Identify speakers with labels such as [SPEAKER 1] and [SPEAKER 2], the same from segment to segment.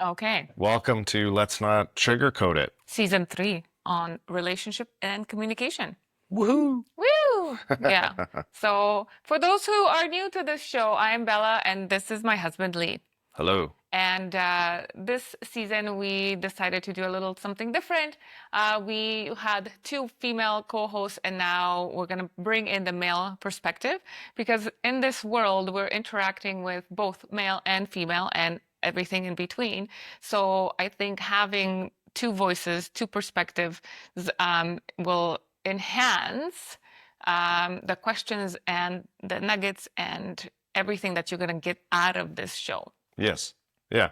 [SPEAKER 1] Okay.
[SPEAKER 2] Welcome to Let's Not Sugarcoat It.
[SPEAKER 1] Season 3 on relationship and communication.
[SPEAKER 2] Woohoo!
[SPEAKER 1] Woo! Yeah. So, for those who are new to this show, I am Bella and this is my husband Lee.
[SPEAKER 2] Hello.
[SPEAKER 1] And this season, we decided to do a little something different. We had two female co-hosts, and now we're going to bring in the male perspective because in this world, we're interacting with both male and female and everything in between. So I think having two voices, two perspectives, will enhance the questions and the nuggets and everything that you're going to get out of this show.
[SPEAKER 2] Yes. Yeah.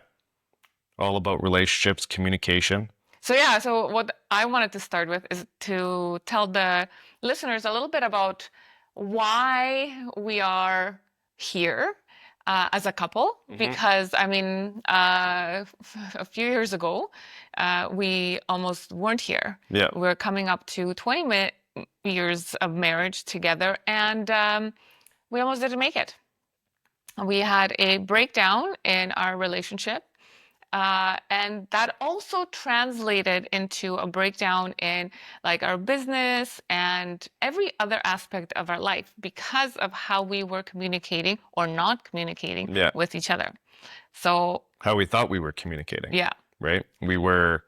[SPEAKER 2] All about relationships, communication.
[SPEAKER 1] So what I wanted to start with is to tell the listeners a little bit about why we are here as a couple. Because I mean, a few years ago, we almost weren't here.
[SPEAKER 2] Yeah.
[SPEAKER 1] We're coming up to 20 years of marriage together, and we almost didn't make it. We had a breakdown in our relationship. And that also translated into a breakdown in like our business and every other aspect of our life because of how we were communicating or not communicating
[SPEAKER 2] Yeah.
[SPEAKER 1] with each other. So
[SPEAKER 2] How we thought we were communicating.
[SPEAKER 1] yeah,
[SPEAKER 2] Right? We were,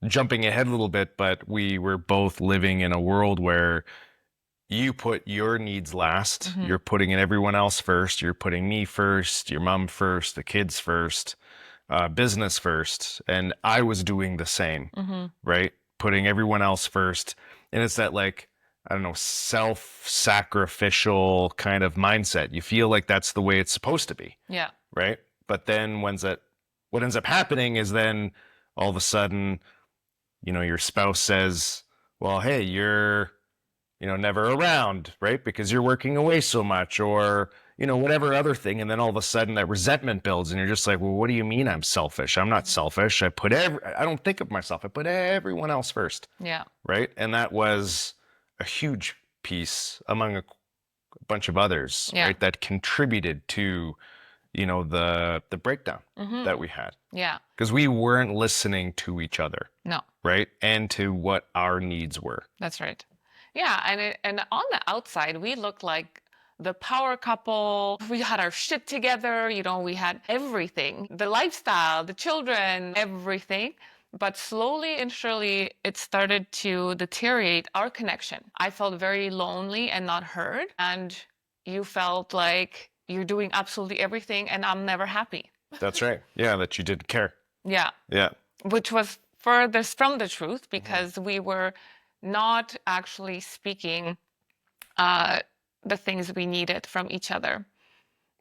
[SPEAKER 2] jumping ahead a little bit, but we were both living in a world where you put your needs last. You're putting in everyone else first. You're putting me first, your mom first, the kids first. Business first, and I was doing the same, right? Putting everyone else first. And it's that, like, I don't know, self-sacrificial kind of mindset. You feel like that's the way it's supposed to be,
[SPEAKER 1] yeah,
[SPEAKER 2] right? But then what ends up happening is then all of a sudden, your spouse says, well, hey, you're, never around, right? Because you're working away so much, or whatever other thing. And then all of a sudden that resentment builds and you're just like, well, what do you mean I'm selfish? I'm not selfish. I don't think of myself. I put everyone else first.
[SPEAKER 1] yeah,
[SPEAKER 2] Right. And that was a huge piece among a bunch of others,
[SPEAKER 1] Yeah.
[SPEAKER 2] right? That contributed to, the breakdown that we had.
[SPEAKER 1] yeah,
[SPEAKER 2] Because we weren't listening to each other.
[SPEAKER 1] no.
[SPEAKER 2] Right. And to what our needs were.
[SPEAKER 1] That's right. Yeah, and on the outside, we looked like the power couple. We had our shit together, we had everything, the lifestyle, the children, everything. But slowly and surely, it started to deteriorate our connection. I felt very lonely and not heard, and you felt like you're doing absolutely everything, and I'm never happy.
[SPEAKER 2] That's right. Yeah. That you didn't care.
[SPEAKER 1] Yeah,
[SPEAKER 2] Yeah.
[SPEAKER 1] which was furthest from the truth because we were not actually speaking the things we needed from each other.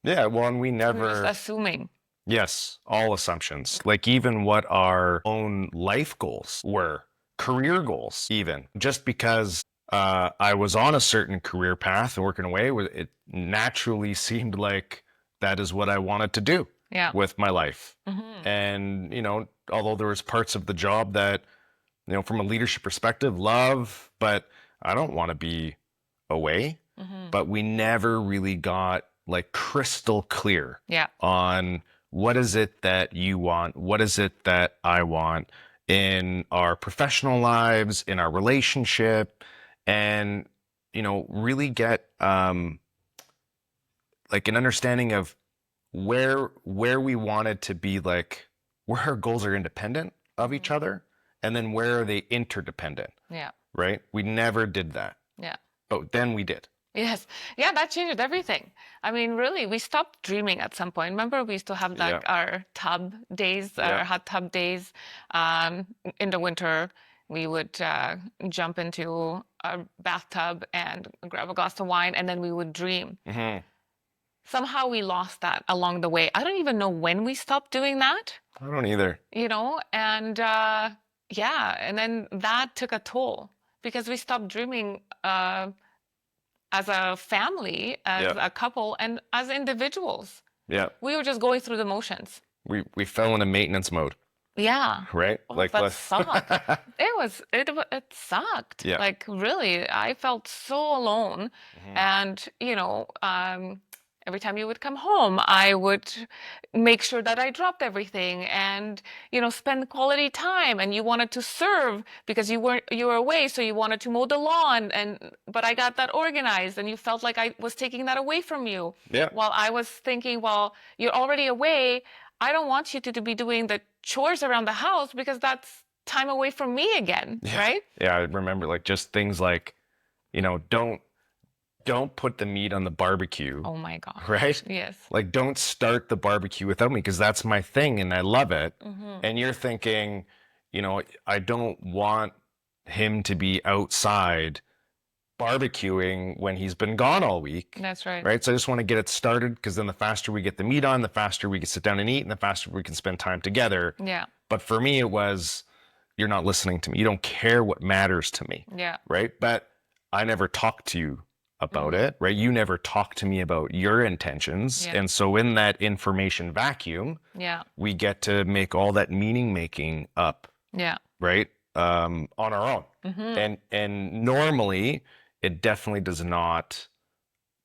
[SPEAKER 2] Yeah. Well, and we
[SPEAKER 1] We were
[SPEAKER 2] never.
[SPEAKER 1] just assuming.
[SPEAKER 2] Yes, all assumptions. Like even what our own life goals were, career goals, even. Just because I was on a certain career path and working away, it naturally seemed like that is what I wanted to do
[SPEAKER 1] Yeah.
[SPEAKER 2] with my life.
[SPEAKER 1] Mhm.
[SPEAKER 2] And, although there was parts of the job that, from a leadership perspective, love, but I don't want to be away. But we never really got like crystal clear
[SPEAKER 1] Yeah.
[SPEAKER 2] on what is it that you want? What is it that I want in our professional lives, in our relationship, and, really get like an understanding of where we wanted to be, like where our goals are independent of each other, and then where are they interdependent,
[SPEAKER 1] Yeah.
[SPEAKER 2] right? We never did that,
[SPEAKER 1] Yeah.
[SPEAKER 2] but then we did.
[SPEAKER 1] Yes. Yeah, that changed everything. I mean, really, we stopped dreaming at some point. Remember, we used to have like
[SPEAKER 2] Yeah.
[SPEAKER 1] our tub days,
[SPEAKER 2] Yeah.
[SPEAKER 1] our hot tub days. In the winter, we would jump into a bathtub and grab a glass of wine, and then we would dream. Somehow we lost that along the way. I don't even know when we stopped doing that,
[SPEAKER 2] I don't either.
[SPEAKER 1] and yeah, and then that took a toll because we stopped dreaming as a family, as
[SPEAKER 2] Yeah.
[SPEAKER 1] a couple, and as individuals.
[SPEAKER 2] Yeah.
[SPEAKER 1] We were just going through the motions.
[SPEAKER 2] We fell into maintenance mode,
[SPEAKER 1] Yeah.
[SPEAKER 2] right?
[SPEAKER 1] Oh,
[SPEAKER 2] Like
[SPEAKER 1] that sucked. It sucked.
[SPEAKER 2] Yeah.
[SPEAKER 1] Like really, I felt so alone, and every time you would come home, I would make sure that I dropped everything and, spend quality time. And you wanted to serve because you were away, so you wanted to mow the lawn. But I got that organized, and you felt like I was taking that away from you.
[SPEAKER 2] Yeah.
[SPEAKER 1] While I was thinking, well, you're already away. I don't want you to be doing the chores around the house because that's time away from me again,
[SPEAKER 2] Yeah.
[SPEAKER 1] right?
[SPEAKER 2] Yeah, I remember like just things like, don't put the meat on the barbecue,
[SPEAKER 1] Oh my gosh.
[SPEAKER 2] right?
[SPEAKER 1] Yes.
[SPEAKER 2] Like don't start the barbecue without me because that's my thing and I love it.
[SPEAKER 1] Mm-hmm.
[SPEAKER 2] And you're thinking, I don't want him to be outside barbecuing when he's been gone all week.
[SPEAKER 1] That's right.
[SPEAKER 2] Right. So I just want to get it started because then the faster we get the meat on, the faster we can sit down and eat and the faster we can spend time together.
[SPEAKER 1] Yeah.
[SPEAKER 2] But for me, it was, you're not listening to me. You don't care what matters to me.
[SPEAKER 1] Yeah.
[SPEAKER 2] Right. But I never talked to you about it. Right. You never talked to me about your intentions.
[SPEAKER 1] Yeah.
[SPEAKER 2] And so in that information vacuum,
[SPEAKER 1] Yeah.
[SPEAKER 2] we get to make all that meaning making up.
[SPEAKER 1] Yeah.
[SPEAKER 2] Right. On our own.
[SPEAKER 1] Mm-hmm.
[SPEAKER 2] And normally it definitely does not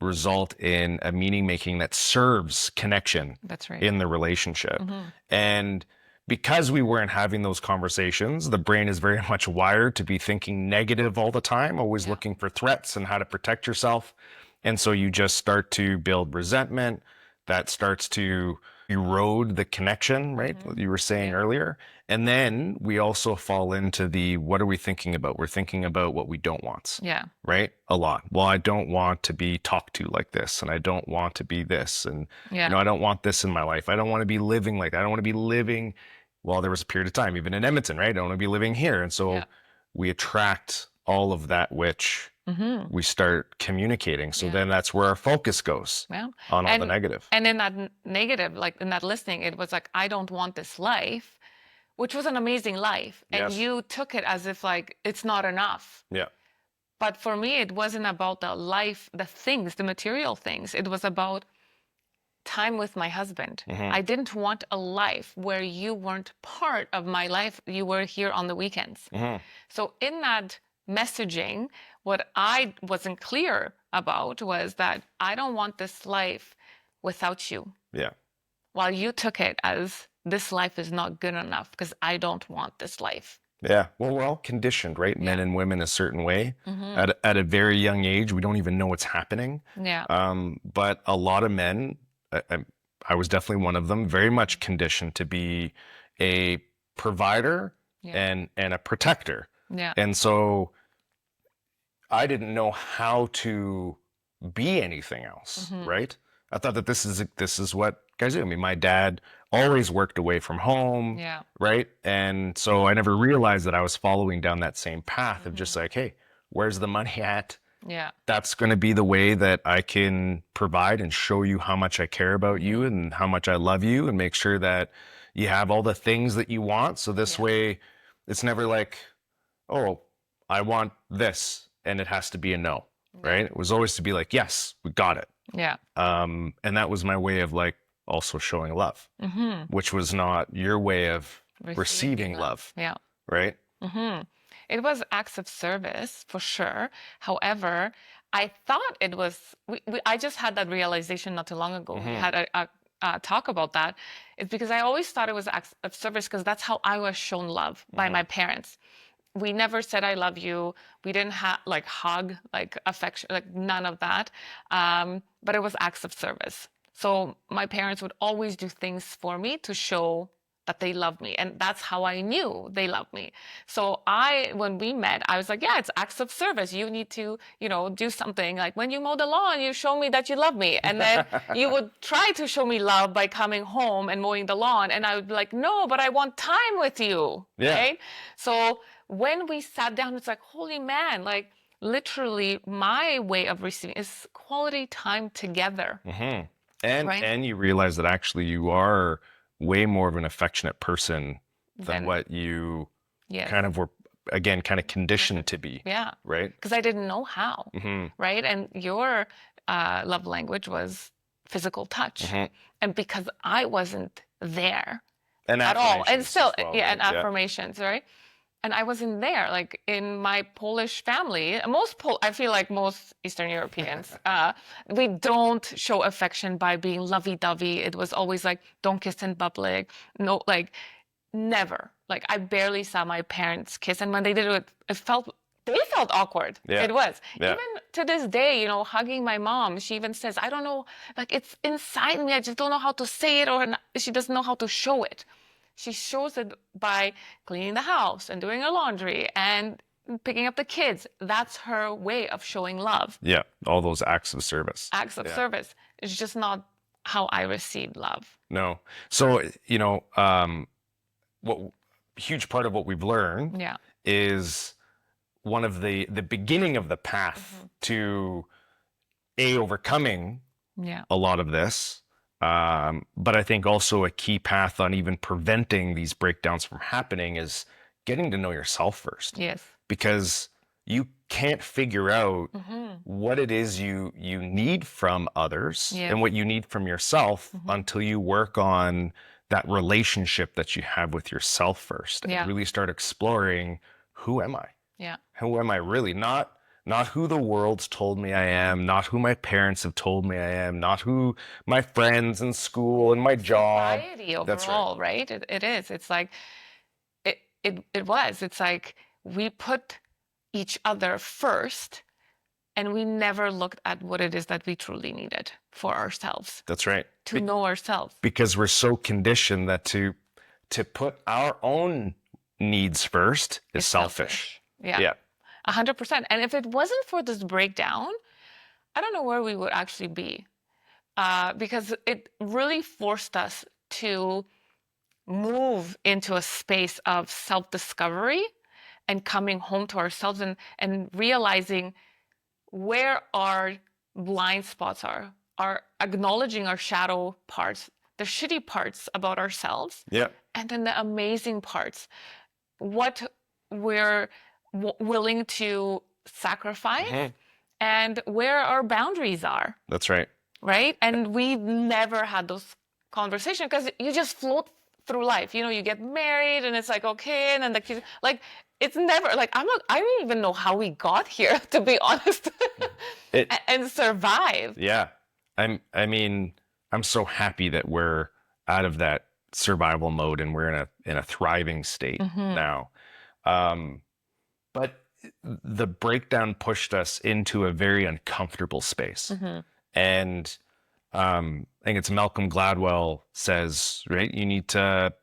[SPEAKER 2] result in a meaning making that serves connection
[SPEAKER 1] That's right.
[SPEAKER 2] in the relationship.
[SPEAKER 1] Mm-hmm.
[SPEAKER 2] And because we weren't having those conversations, the brain is very much wired to be thinking negative all the time, always looking for threats and how to protect yourself. And so you just start to build resentment that starts to erode the connection, right? What you were saying earlier. And then we also fall into the, what are we thinking about? We're thinking about what we don't want.
[SPEAKER 1] Yeah.
[SPEAKER 2] Right? A lot. Well, I don't want to be talked to like this, and I don't want to be this, and
[SPEAKER 1] Yeah.
[SPEAKER 2] I don't want this in my life. I don't want to be living like that. I don't want to be living. Well, there was a period of time, even in Edmonton, right? I don't want to be living here. And so we attract all of that which we start communicating. So then that's where our focus goes
[SPEAKER 1] Yeah.
[SPEAKER 2] on all the negative.
[SPEAKER 1] And in that negative, like in that listening, it was like, I don't want this life, which was an amazing life. And you took it as if like, it's not enough.
[SPEAKER 2] Yeah.
[SPEAKER 1] But for me, it wasn't about the life, the things, the material things. It was about time with my husband. I didn't want a life where you weren't part of my life. You were here on the weekends. So in that messaging, what I wasn't clear about was that I don't want this life without you.
[SPEAKER 2] Yeah.
[SPEAKER 1] While you took it as this life is not good enough because I don't want this life.
[SPEAKER 2] Yeah. Well, we're all conditioned, right? Men and women a certain way. At a very young age, we don't even know what's happening.
[SPEAKER 1] Yeah.
[SPEAKER 2] But a lot of men, I was definitely one of them, very much conditioned to be a provider and a protector.
[SPEAKER 1] Yeah.
[SPEAKER 2] And so I didn't know how to be anything else, right? I thought that this is what guys do. I mean, my dad always worked away from home, right? And so I never realized that I was following down that same path of just like, hey, where's the money at?
[SPEAKER 1] Yeah.
[SPEAKER 2] That's going to be the way that I can provide and show you how much I care about you and how much I love you and make sure that you have all the things that you want. So this way it's never like, oh, I want this and it has to be a no, right? It was always to be like, yes, we got it.
[SPEAKER 1] Yeah.
[SPEAKER 2] And that was my way of like also showing love, which was not your way of receiving love.
[SPEAKER 1] Yeah.
[SPEAKER 2] Right?
[SPEAKER 1] It was acts of service for sure. However, I thought it was, I just had that realization not too long ago. We had a talk about that. It's because I always thought it was acts of service because that's how I was shown love by my parents. We never said I love you. We didn't have like hug, like affection, like none of that. But it was acts of service. So my parents would always do things for me to show that they love me. And that's how I knew they loved me. So when we met, I was like, yeah, it's acts of service. You need to, do something. Like when you mow the lawn, you show me that you love me. And then you would try to show me love by coming home and mowing the lawn. And I would be like, no, but I want time with you.
[SPEAKER 2] Yeah.
[SPEAKER 1] Right? So when we sat down, it's like, holy man, like literally my way of receiving is quality time together.
[SPEAKER 2] And you realize that actually you are way more of an affectionate person than what you kind of were, again, kind of conditioned to be.
[SPEAKER 1] Yeah.
[SPEAKER 2] Right?
[SPEAKER 1] Because I didn't know how. Right? And your love language was physical touch. And because I wasn't there
[SPEAKER 2] and
[SPEAKER 1] at all. And still,
[SPEAKER 2] well,
[SPEAKER 1] and affirmations, right? And I wasn't there. Like in my Polish family, I feel like most Eastern Europeans, we don't show affection by being lovey-dovey. It was always like, don't kiss in public. No, like never. Like I barely saw my parents kiss. And when they did it, they felt awkward.
[SPEAKER 2] Yeah.
[SPEAKER 1] It was.
[SPEAKER 2] Yeah.
[SPEAKER 1] Even to this day, you know, hugging my mom, she even says, I don't know, like it's inside me. I just don't know how to say it, or she doesn't know how to show it. She shows it by cleaning the house and doing her laundry and picking up the kids. That's her way of showing love.
[SPEAKER 2] Yeah. All those acts of service.
[SPEAKER 1] Acts of service. It's just not how I receive love.
[SPEAKER 2] No. So, you know, what huge part of what we've learned is one of the beginning of the path to overcoming a lot of this. But I think also a key path on even preventing these breakdowns from happening is getting to know yourself first.
[SPEAKER 1] Yes.
[SPEAKER 2] Because you can't figure out what it is you need from others and what you need from yourself until you work on that relationship that you have with yourself first and really start exploring, who am I?
[SPEAKER 1] Yeah.
[SPEAKER 2] Who am I really? Not who the world's told me I am, not who my parents have told me I am, not who my friends in school and my job.
[SPEAKER 1] Society overall, right? It is. It's like it's like we put each other first and we never looked at what it is that we truly needed for ourselves.
[SPEAKER 2] That's right.
[SPEAKER 1] To know ourselves.
[SPEAKER 2] Because we're so conditioned that to put our own needs first is selfish.
[SPEAKER 1] Yeah. 100%. And if it wasn't for this breakdown, I don't know where we would actually be, because it really forced us to move into a space of self-discovery and coming home to ourselves and realizing where our blind spots are acknowledging our shadow parts, the shitty parts about ourselves, and then the amazing parts, what we're willing to sacrifice and where our boundaries are.
[SPEAKER 2] That's right.
[SPEAKER 1] Right? And we never had those conversations because you just float through life. You know, you get married and it's like, okay, and then the kids, like, it's never like I don't even know how we got here, to be honest, and survive.
[SPEAKER 2] Yeah. I mean, I'm so happy that we're out of that survival mode and we're in a thriving state now. But the breakdown pushed us into a very uncomfortable space. And I think it's Malcolm Gladwell says, right, you need to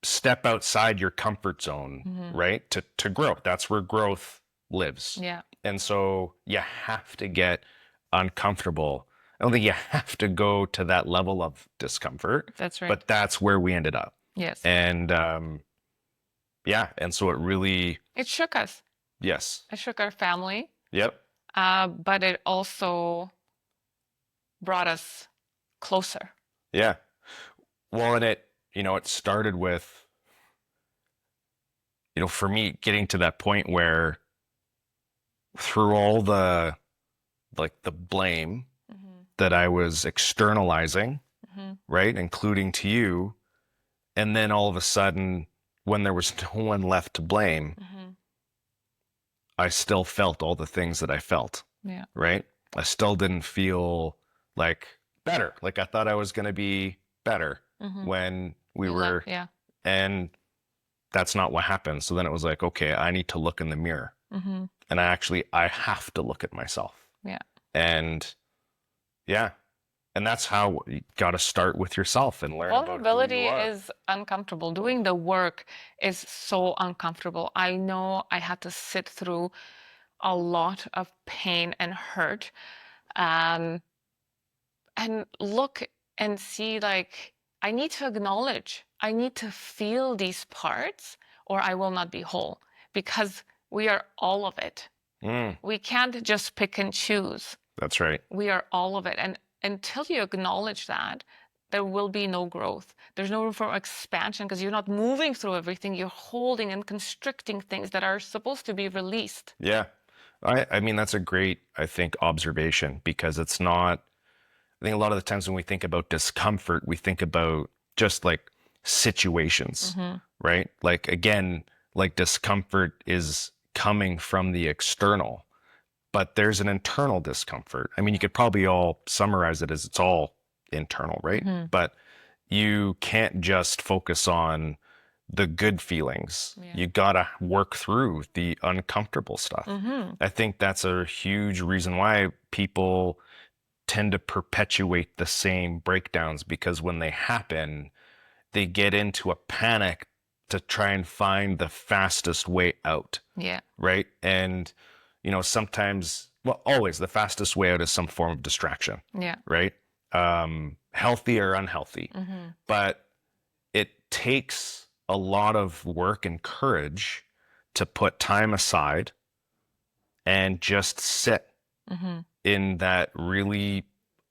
[SPEAKER 2] step outside your comfort zone, right, to grow. That's where growth lives.
[SPEAKER 1] Yeah.
[SPEAKER 2] And so you have to get uncomfortable. I don't think you have to go to that level of discomfort.
[SPEAKER 1] That's right.
[SPEAKER 2] But that's where we ended up.
[SPEAKER 1] Yes.
[SPEAKER 2] And and so it
[SPEAKER 1] shook us.
[SPEAKER 2] Yes.
[SPEAKER 1] It shook our family.
[SPEAKER 2] Yep.
[SPEAKER 1] But it also brought us closer.
[SPEAKER 2] Yeah. Well, and it started with, for me, getting to that point where through all the blame that I was externalizing, right, including to you, and then all of a sudden, when there was no one left to blame, I still felt all the things that I felt.
[SPEAKER 1] Yeah.
[SPEAKER 2] Right? I still didn't feel like better. Like I thought I was going to be better when we were.
[SPEAKER 1] Yeah.
[SPEAKER 2] And that's not what happened. So then it was like, okay, I need to look in the mirror. And I have to look at myself.
[SPEAKER 1] Yeah.
[SPEAKER 2] And that's how you got to start with yourself and learn.
[SPEAKER 1] Vulnerability is uncomfortable. Doing the work is so uncomfortable. I know I had to sit through a lot of pain and hurt, and look and see, like, I need to acknowledge, I need to feel these parts or I will not be whole, because we are all of it. We can't just pick and choose.
[SPEAKER 2] That's right.
[SPEAKER 1] We are all of it. And until you acknowledge that, there will be no growth. There's no room for expansion because you're not moving through everything. You're holding and constricting things that are supposed to be released.
[SPEAKER 2] Yeah. I mean, that's a great, I think, observation, because it's not, I think a lot of the times when we think about discomfort, we think about just like situations, right? Like, again, like discomfort is coming from the external, but there's an internal discomfort. I mean, you could probably all summarize it as it's all internal, right?
[SPEAKER 1] Mm-hmm.
[SPEAKER 2] But you can't just focus on the good feelings.
[SPEAKER 1] Yeah.
[SPEAKER 2] You gotta work through the uncomfortable stuff.
[SPEAKER 1] Mm-hmm.
[SPEAKER 2] I think that's a huge reason why people tend to perpetuate the same breakdowns, because when they happen, they get into a panic to try and find the fastest way out.
[SPEAKER 1] Yeah.
[SPEAKER 2] Right. And, sometimes, well, always the fastest way out is some form of distraction.
[SPEAKER 1] Yeah.
[SPEAKER 2] Right. Healthy or unhealthy.
[SPEAKER 1] Mm-hmm.
[SPEAKER 2] But it takes a lot of work and courage to put time aside and just sit
[SPEAKER 1] Mm-hmm.
[SPEAKER 2] in that really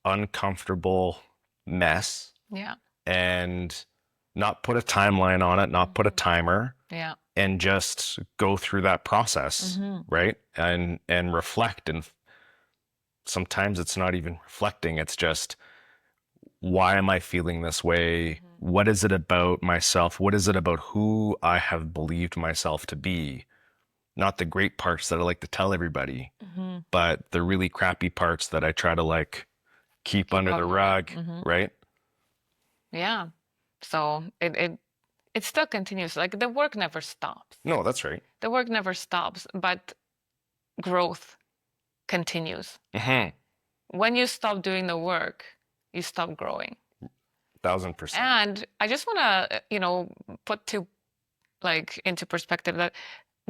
[SPEAKER 2] uncomfortable mess
[SPEAKER 1] Yeah.
[SPEAKER 2] and not put a timeline on it, not put a timer,
[SPEAKER 1] Yeah.
[SPEAKER 2] and just go through that process,
[SPEAKER 1] Mm-hmm.
[SPEAKER 2] right? And reflect. And sometimes it's not even reflecting, it's just, why am I feeling this way? What is it about myself? What is it about who I have believed myself to be? Not the great parts that I like to tell everybody,
[SPEAKER 1] Mm-hmm.
[SPEAKER 2] but the really crappy parts that I try to like keep under the rug,
[SPEAKER 1] Mm-hmm.
[SPEAKER 2] right?
[SPEAKER 1] Yeah. So it still continues. Like the work never stops.
[SPEAKER 2] No, that's right.
[SPEAKER 1] The work never stops, but growth continues.
[SPEAKER 2] Mm-hmm.
[SPEAKER 1] When you stop doing the work, you stop growing.
[SPEAKER 2] 1000%.
[SPEAKER 1] And I just want to, put into perspective that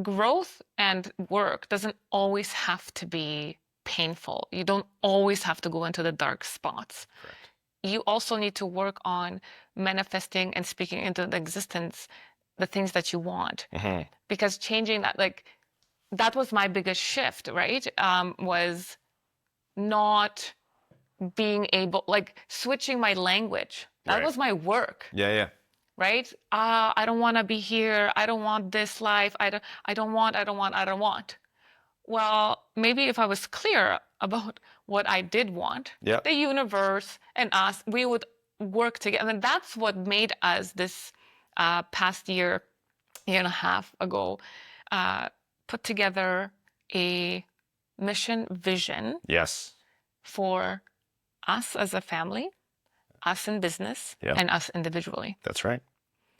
[SPEAKER 1] growth and work doesn't always have to be painful. You don't always have to go into the dark spots.
[SPEAKER 2] Correct.
[SPEAKER 1] You also need to work on manifesting and speaking into the existence the things that you want.
[SPEAKER 2] Mm-hmm.
[SPEAKER 1] Because changing that, that was my biggest shift, right? Was not being able, switching my language. That
[SPEAKER 2] Right.
[SPEAKER 1] was my work,
[SPEAKER 2] Yeah.
[SPEAKER 1] right? I don't want to be here. I don't want this life. I don't want. Well, maybe if I was clear about what I did want,
[SPEAKER 2] Yeah.
[SPEAKER 1] the universe and us, we would work together. And that's what made us this past year and a half ago, put together a mission vision
[SPEAKER 2] Yes.
[SPEAKER 1] for us as a family, us in business,
[SPEAKER 2] Yeah.
[SPEAKER 1] and us individually.
[SPEAKER 2] That's right.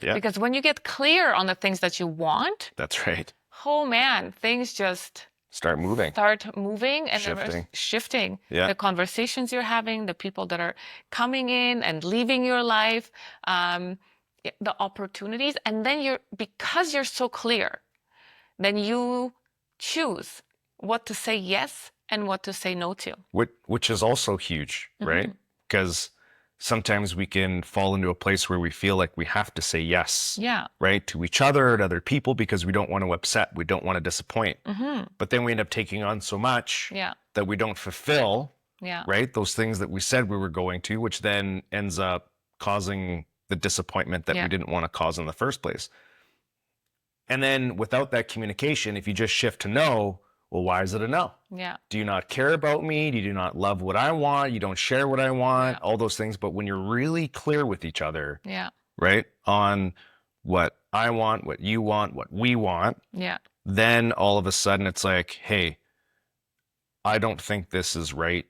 [SPEAKER 2] Yeah.
[SPEAKER 1] Because when you get clear on the things that you want,
[SPEAKER 2] That's right.
[SPEAKER 1] oh man, things just
[SPEAKER 2] Start moving.
[SPEAKER 1] and
[SPEAKER 2] Shifting.
[SPEAKER 1] shifting.
[SPEAKER 2] Yeah.
[SPEAKER 1] The conversations you're having, the people that are coming in and leaving your life, the opportunities. And then because you're so clear, then you choose what to say yes and what to say no to.
[SPEAKER 2] Which is also huge, right? Because sometimes we can fall into a place where we feel like we have to say yes,
[SPEAKER 1] Yeah.
[SPEAKER 2] right, to each other and other people because we don't want to upset, we don't want to disappoint. But then we end up taking on so much that we don't fulfill, right, those things that we said we were going to, which then ends up causing the disappointment that we didn't want to cause in the first place. And then without that communication, if you just shift to no, well, why is it a no?
[SPEAKER 1] Yeah.
[SPEAKER 2] Do you not care about me? Do you not love what I want? You don't share what I want? All those things. But when you're really clear with each other, right, on what I want, what you want, what we want, then all of a sudden it's like, hey, I don't think this is right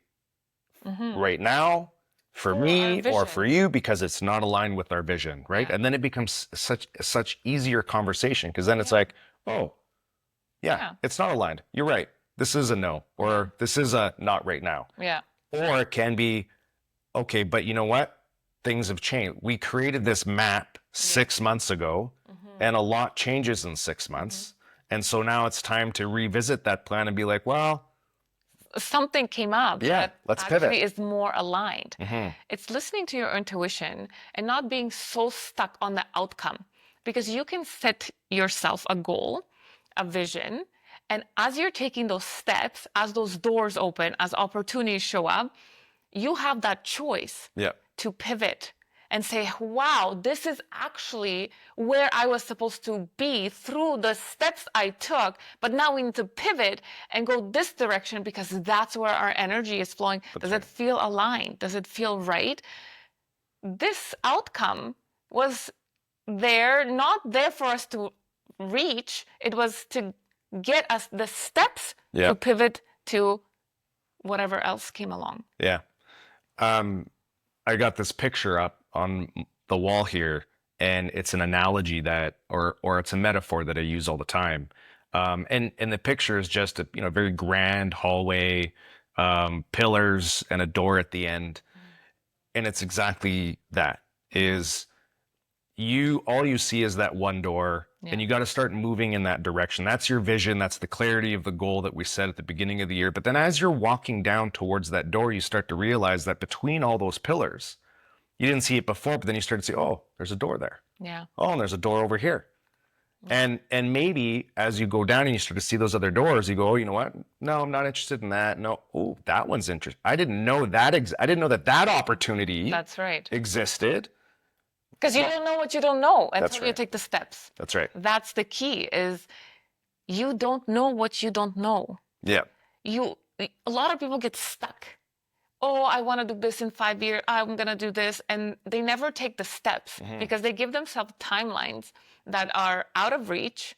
[SPEAKER 2] right now for me or for you because it's not aligned with our vision, right? And then it becomes such easier conversation because then it's like, oh, it's not aligned. You're right. This is a no, or this is a not right now.
[SPEAKER 1] Yeah.
[SPEAKER 2] Or it can be, okay, but you know what? Things have changed. We created this map 6 months ago, and a lot changes in 6 months. And so now it's time to revisit that plan and be like, well,
[SPEAKER 1] something came up that
[SPEAKER 2] let's
[SPEAKER 1] actually
[SPEAKER 2] pivot.
[SPEAKER 1] is more aligned. It's listening to your intuition and not being so stuck on the outcome, because you can set yourself a goal, a vision, and as you're taking those steps, as those doors open, as opportunities show up, you have that choice to pivot and say, wow, this is actually where I was supposed to be through the steps I took, but now we need to pivot and go this direction because that's where our energy is flowing. Does it feel aligned? Does it feel right? This outcome was not there for us to reach. It was to get us the steps
[SPEAKER 2] Yeah.
[SPEAKER 1] to pivot to whatever else came along.
[SPEAKER 2] Yeah. I got this picture up on the wall here, and it's an analogy that, or it's a metaphor that I use all the time. And the picture is just a very grand hallway, pillars and a door at the end, and it's exactly that. Is all you see is that one door, and you got to start moving in that direction. That's your vision. That's the clarity of the goal that we set at the beginning of the year. But then as you're walking down towards that door, you start to realize that between all those pillars, you didn't see it before, but then you start to see, oh, there's a door there.
[SPEAKER 1] Yeah.
[SPEAKER 2] Oh, and there's a door over here. And maybe as you go down and you start to see those other doors, you go, oh, you know what? No, I'm not interested in that. No, oh, that one's interesting. I didn't know that. I didn't know that opportunity
[SPEAKER 1] That's right.
[SPEAKER 2] existed.
[SPEAKER 1] Because you don't know what you don't know until you
[SPEAKER 2] right.
[SPEAKER 1] take the steps.
[SPEAKER 2] That's right.
[SPEAKER 1] That's the key, is you don't know what you don't know.
[SPEAKER 2] Yeah.
[SPEAKER 1] A lot of people get stuck. Oh, I want to do this in 5 years. I'm going to do this. And they never take the steps because they give themselves timelines that are out of reach.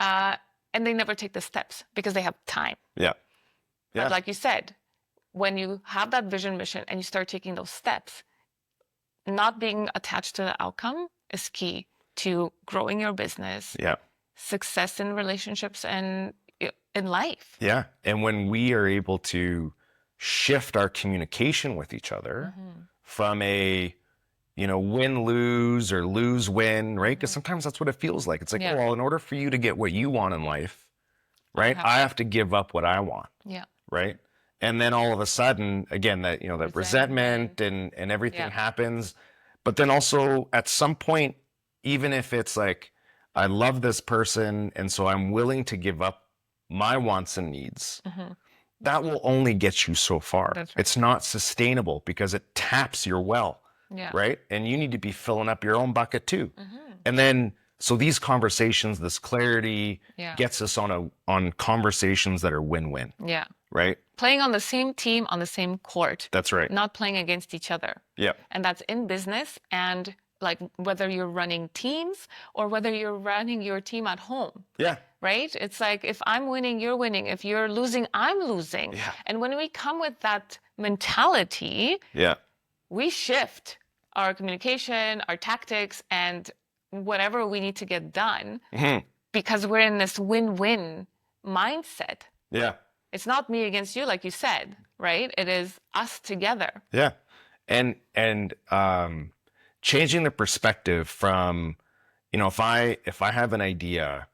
[SPEAKER 1] And they never take the steps because they have time.
[SPEAKER 2] Yeah. Yeah.
[SPEAKER 1] But like you said, when you have that vision mission and you start taking those steps, not being attached to the outcome is key to growing your business,
[SPEAKER 2] Yeah.
[SPEAKER 1] success in relationships, and in life.
[SPEAKER 2] Yeah. And when we are able to shift our communication with each other from a win-lose or lose-win, right? Because sometimes that's what it feels like. It's like,
[SPEAKER 1] Yeah.
[SPEAKER 2] well, in order for you to get what you want in life, right, I have to give up what I want,
[SPEAKER 1] Yeah.
[SPEAKER 2] right? And then all of a sudden, again, that that resentment and everything happens. But then also at some point, even if it's like, I love this person, and so I'm willing to give up my wants and needs, that will only get you so far.
[SPEAKER 1] That's right.
[SPEAKER 2] It's not sustainable because it taps your well,
[SPEAKER 1] Yeah.
[SPEAKER 2] right? And you need to be filling up your own bucket too. And then, so these conversations, this clarity gets us on conversations that are win-win,
[SPEAKER 1] Yeah.
[SPEAKER 2] right?
[SPEAKER 1] Playing on the same team, on the same court.
[SPEAKER 2] That's right.
[SPEAKER 1] Not playing against each other.
[SPEAKER 2] Yeah.
[SPEAKER 1] And that's in business, and like whether you're running teams or whether you're running your team at home.
[SPEAKER 2] Yeah.
[SPEAKER 1] Right? It's like, if I'm winning, you're winning. If you're losing, I'm losing.
[SPEAKER 2] Yeah.
[SPEAKER 1] And when we come with that mentality,
[SPEAKER 2] Yeah.
[SPEAKER 1] we shift our communication, our tactics, and whatever we need to get done because we're in this win-win mindset.
[SPEAKER 2] Yeah.
[SPEAKER 1] It's not me against you, like you said, right? It is us together.
[SPEAKER 2] Yeah. And changing the perspective from, if I have an idea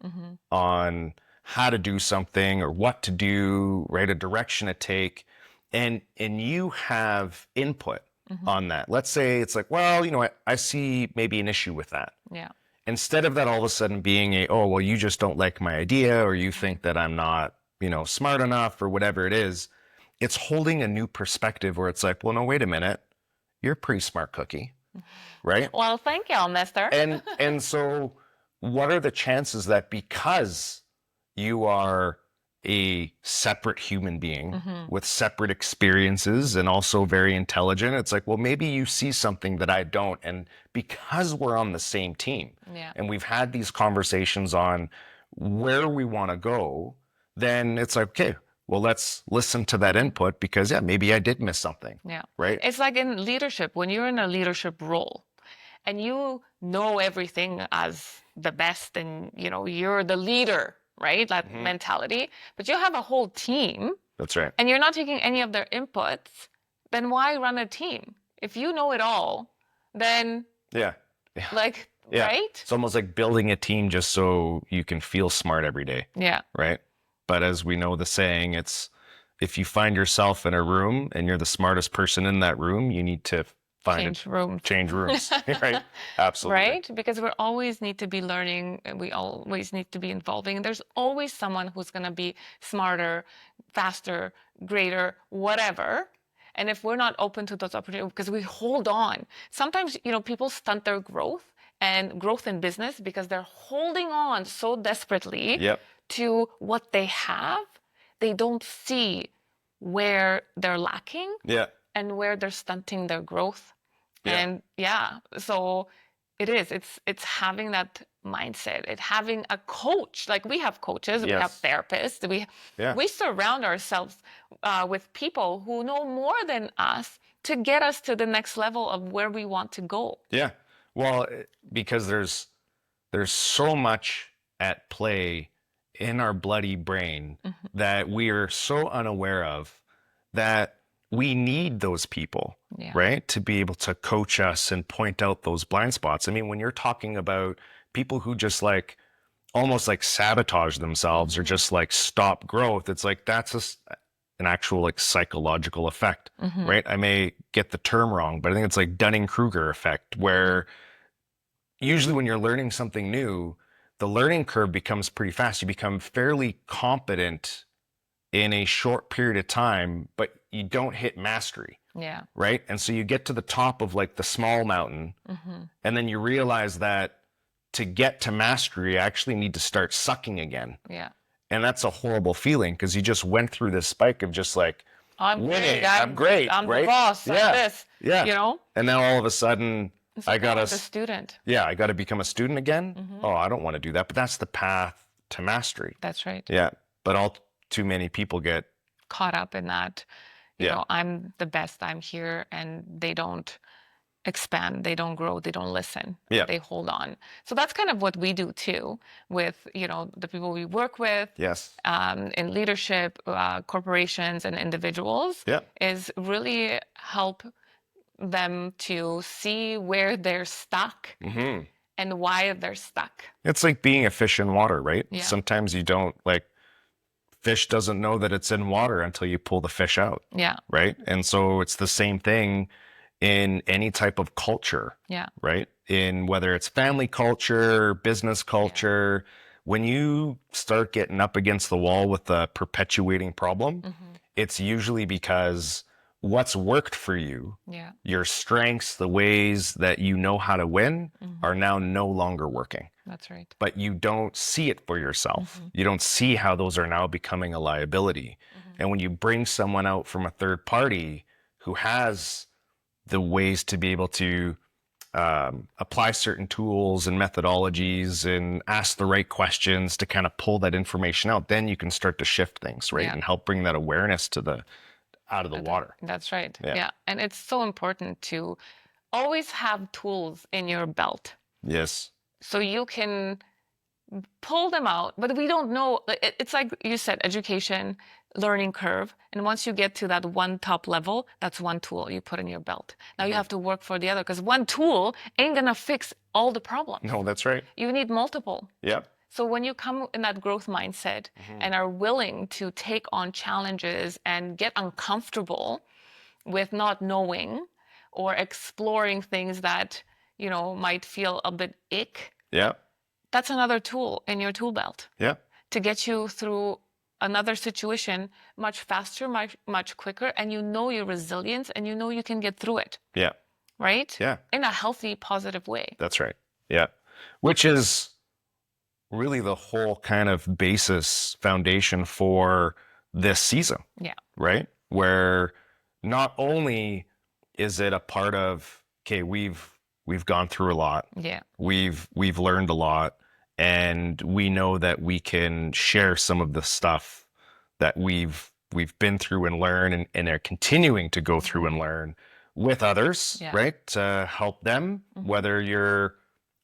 [SPEAKER 2] on how to do something or what to do, right, a direction to take, and you have input on that. Let's say it's like, well, I see maybe an issue with that.
[SPEAKER 1] Yeah.
[SPEAKER 2] Instead of that all of a sudden being oh, well, you just don't like my idea, or you think that I'm not, smart enough, or whatever it is, it's holding a new perspective where it's like, well, no, wait a minute, you're a pretty smart cookie, right?
[SPEAKER 1] Well, thank you, mister.
[SPEAKER 2] And so what are the chances that because you are a separate human being with separate experiences and also very intelligent, it's like, well, maybe you see something that I don't. And because we're on the same team and we've had these conversations on where we want to go, then it's like, okay, well, let's listen to that input because, maybe I did miss something.
[SPEAKER 1] Yeah.
[SPEAKER 2] Right.
[SPEAKER 1] It's like in leadership, when you're in a leadership role and you know everything as the best and, you're the leader, right? That mentality, but you have a whole team.
[SPEAKER 2] That's right.
[SPEAKER 1] And you're not taking any of their inputs, then why run a team? If you know it all, then right?
[SPEAKER 2] It's almost like building a team just so you can feel smart every day.
[SPEAKER 1] Yeah.
[SPEAKER 2] Right. But as we know the saying, it's if you find yourself in a room and you're the smartest person in that room, you need to change rooms. Right. Absolutely.
[SPEAKER 1] Right? Because we always need to be learning, and we always need to be evolving. There's always someone who's going to be smarter, faster, greater, whatever. And if we're not open to those opportunities, because we hold on, sometimes, people stunt their growth and growth in business because they're holding on so desperately to what they have. They don't see where they're lacking and where they're stunting their growth. And so It is. It's having that mindset. It having a coach. Like we have coaches, we have
[SPEAKER 2] Yes.
[SPEAKER 1] therapists.
[SPEAKER 2] Yeah.
[SPEAKER 1] We surround ourselves with people who know more than us to get us to the next level of where we want to go.
[SPEAKER 2] Yeah. Well, because there's so much at play in our bloody brain that we are so unaware of that we need those people,
[SPEAKER 1] Yeah.
[SPEAKER 2] right? To be able to coach us and point out those blind spots. I mean, when you're talking about people who just like almost like sabotage themselves or just like stop growth, it's like that's an actual like psychological effect, right? I may get the term wrong, but I think it's like Dunning-Kruger effect, where usually when you're learning something new, the learning curve becomes pretty fast. You become fairly competent in a short period of time, but you don't hit mastery,
[SPEAKER 1] Yeah.
[SPEAKER 2] right? And so you get to the top of like the small mountain, and then you realize that to get to mastery, you actually need to start sucking again.
[SPEAKER 1] Yeah.
[SPEAKER 2] And that's a horrible feeling because you just went through this spike of just like
[SPEAKER 1] I'm
[SPEAKER 2] winning,
[SPEAKER 1] great.
[SPEAKER 2] I'm great,
[SPEAKER 1] I'm
[SPEAKER 2] right?
[SPEAKER 1] the boss.
[SPEAKER 2] Yeah.
[SPEAKER 1] I'm this.
[SPEAKER 2] Yeah.
[SPEAKER 1] You know?
[SPEAKER 2] And now all of a sudden,
[SPEAKER 1] It's
[SPEAKER 2] I
[SPEAKER 1] like,
[SPEAKER 2] gotta,
[SPEAKER 1] oh, the student.
[SPEAKER 2] yeah, I gotta become a student again. Oh, I don't want to do that. But that's the path to mastery.
[SPEAKER 1] That's right.
[SPEAKER 2] Yeah. But all too many people get,
[SPEAKER 1] Caught up in that, you
[SPEAKER 2] Yeah.
[SPEAKER 1] know, I'm the best, I'm here, and they don't expand, they don't grow, they don't listen.
[SPEAKER 2] Yeah.
[SPEAKER 1] They hold on. So that's kind of what we do too with, you know, the people we work with.
[SPEAKER 2] yes.
[SPEAKER 1] In leadership, corporations and individuals,
[SPEAKER 2] Yeah.
[SPEAKER 1] is really help them to see where they're stuck
[SPEAKER 2] Hmm.
[SPEAKER 1] and why they're stuck.
[SPEAKER 2] It's like being a fish in water, right?
[SPEAKER 1] Yeah.
[SPEAKER 2] Sometimes you don't like, fish doesn't know that it's in water until you pull the fish out,
[SPEAKER 1] Yeah.
[SPEAKER 2] right? And so it's the same thing in any type of culture,
[SPEAKER 1] Yeah.
[SPEAKER 2] right? In whether it's family culture, business culture, when you start getting up against the wall with a perpetuating problem, it's usually because what's worked for you,
[SPEAKER 1] Yeah.
[SPEAKER 2] your strengths, the ways that you know how to win, are now no longer working.
[SPEAKER 1] That's right.
[SPEAKER 2] But you don't see it for yourself. You don't see how those are now becoming a liability. And when you bring someone out from a third party who has the ways to be able to apply certain tools and methodologies and ask the right questions to kind of pull that information out, then you can start to shift things, right?
[SPEAKER 1] Yeah.
[SPEAKER 2] And help bring that awareness to the out of the water.
[SPEAKER 1] That's right.
[SPEAKER 2] Yeah.
[SPEAKER 1] Yeah. And it's so important to always have tools in your belt
[SPEAKER 2] Yes.
[SPEAKER 1] so you can pull them out. But we don't know. It's like you said, education, learning curve. And once you get to that one top level, that's one tool you put in your belt. Now you have to work for the other because one tool ain't going to fix all the problems.
[SPEAKER 2] No, that's right.
[SPEAKER 1] You need multiple.
[SPEAKER 2] Yep.
[SPEAKER 1] So when you come in that growth mindset and are willing to take on challenges and get uncomfortable with not knowing or exploring things that, you know, might feel a bit ick,
[SPEAKER 2] Yep.
[SPEAKER 1] that's another tool in your tool belt
[SPEAKER 2] Yep.
[SPEAKER 1] to get you through another situation much faster, much quicker, and you know your resilience and you know you can get through it,
[SPEAKER 2] Yeah.
[SPEAKER 1] right?
[SPEAKER 2] Yeah.
[SPEAKER 1] In a healthy, positive way.
[SPEAKER 2] That's right. Yeah. Which is really the whole kind of basis foundation for this season.
[SPEAKER 1] Yeah.
[SPEAKER 2] Right? Where not only is it a part of, okay, we've gone through a lot.
[SPEAKER 1] Yeah.
[SPEAKER 2] We've learned a lot, and we know that we can share some of the stuff that we've been through and learn and are continuing to go through and learn with others,
[SPEAKER 1] Yeah.
[SPEAKER 2] right? To help them, whether you're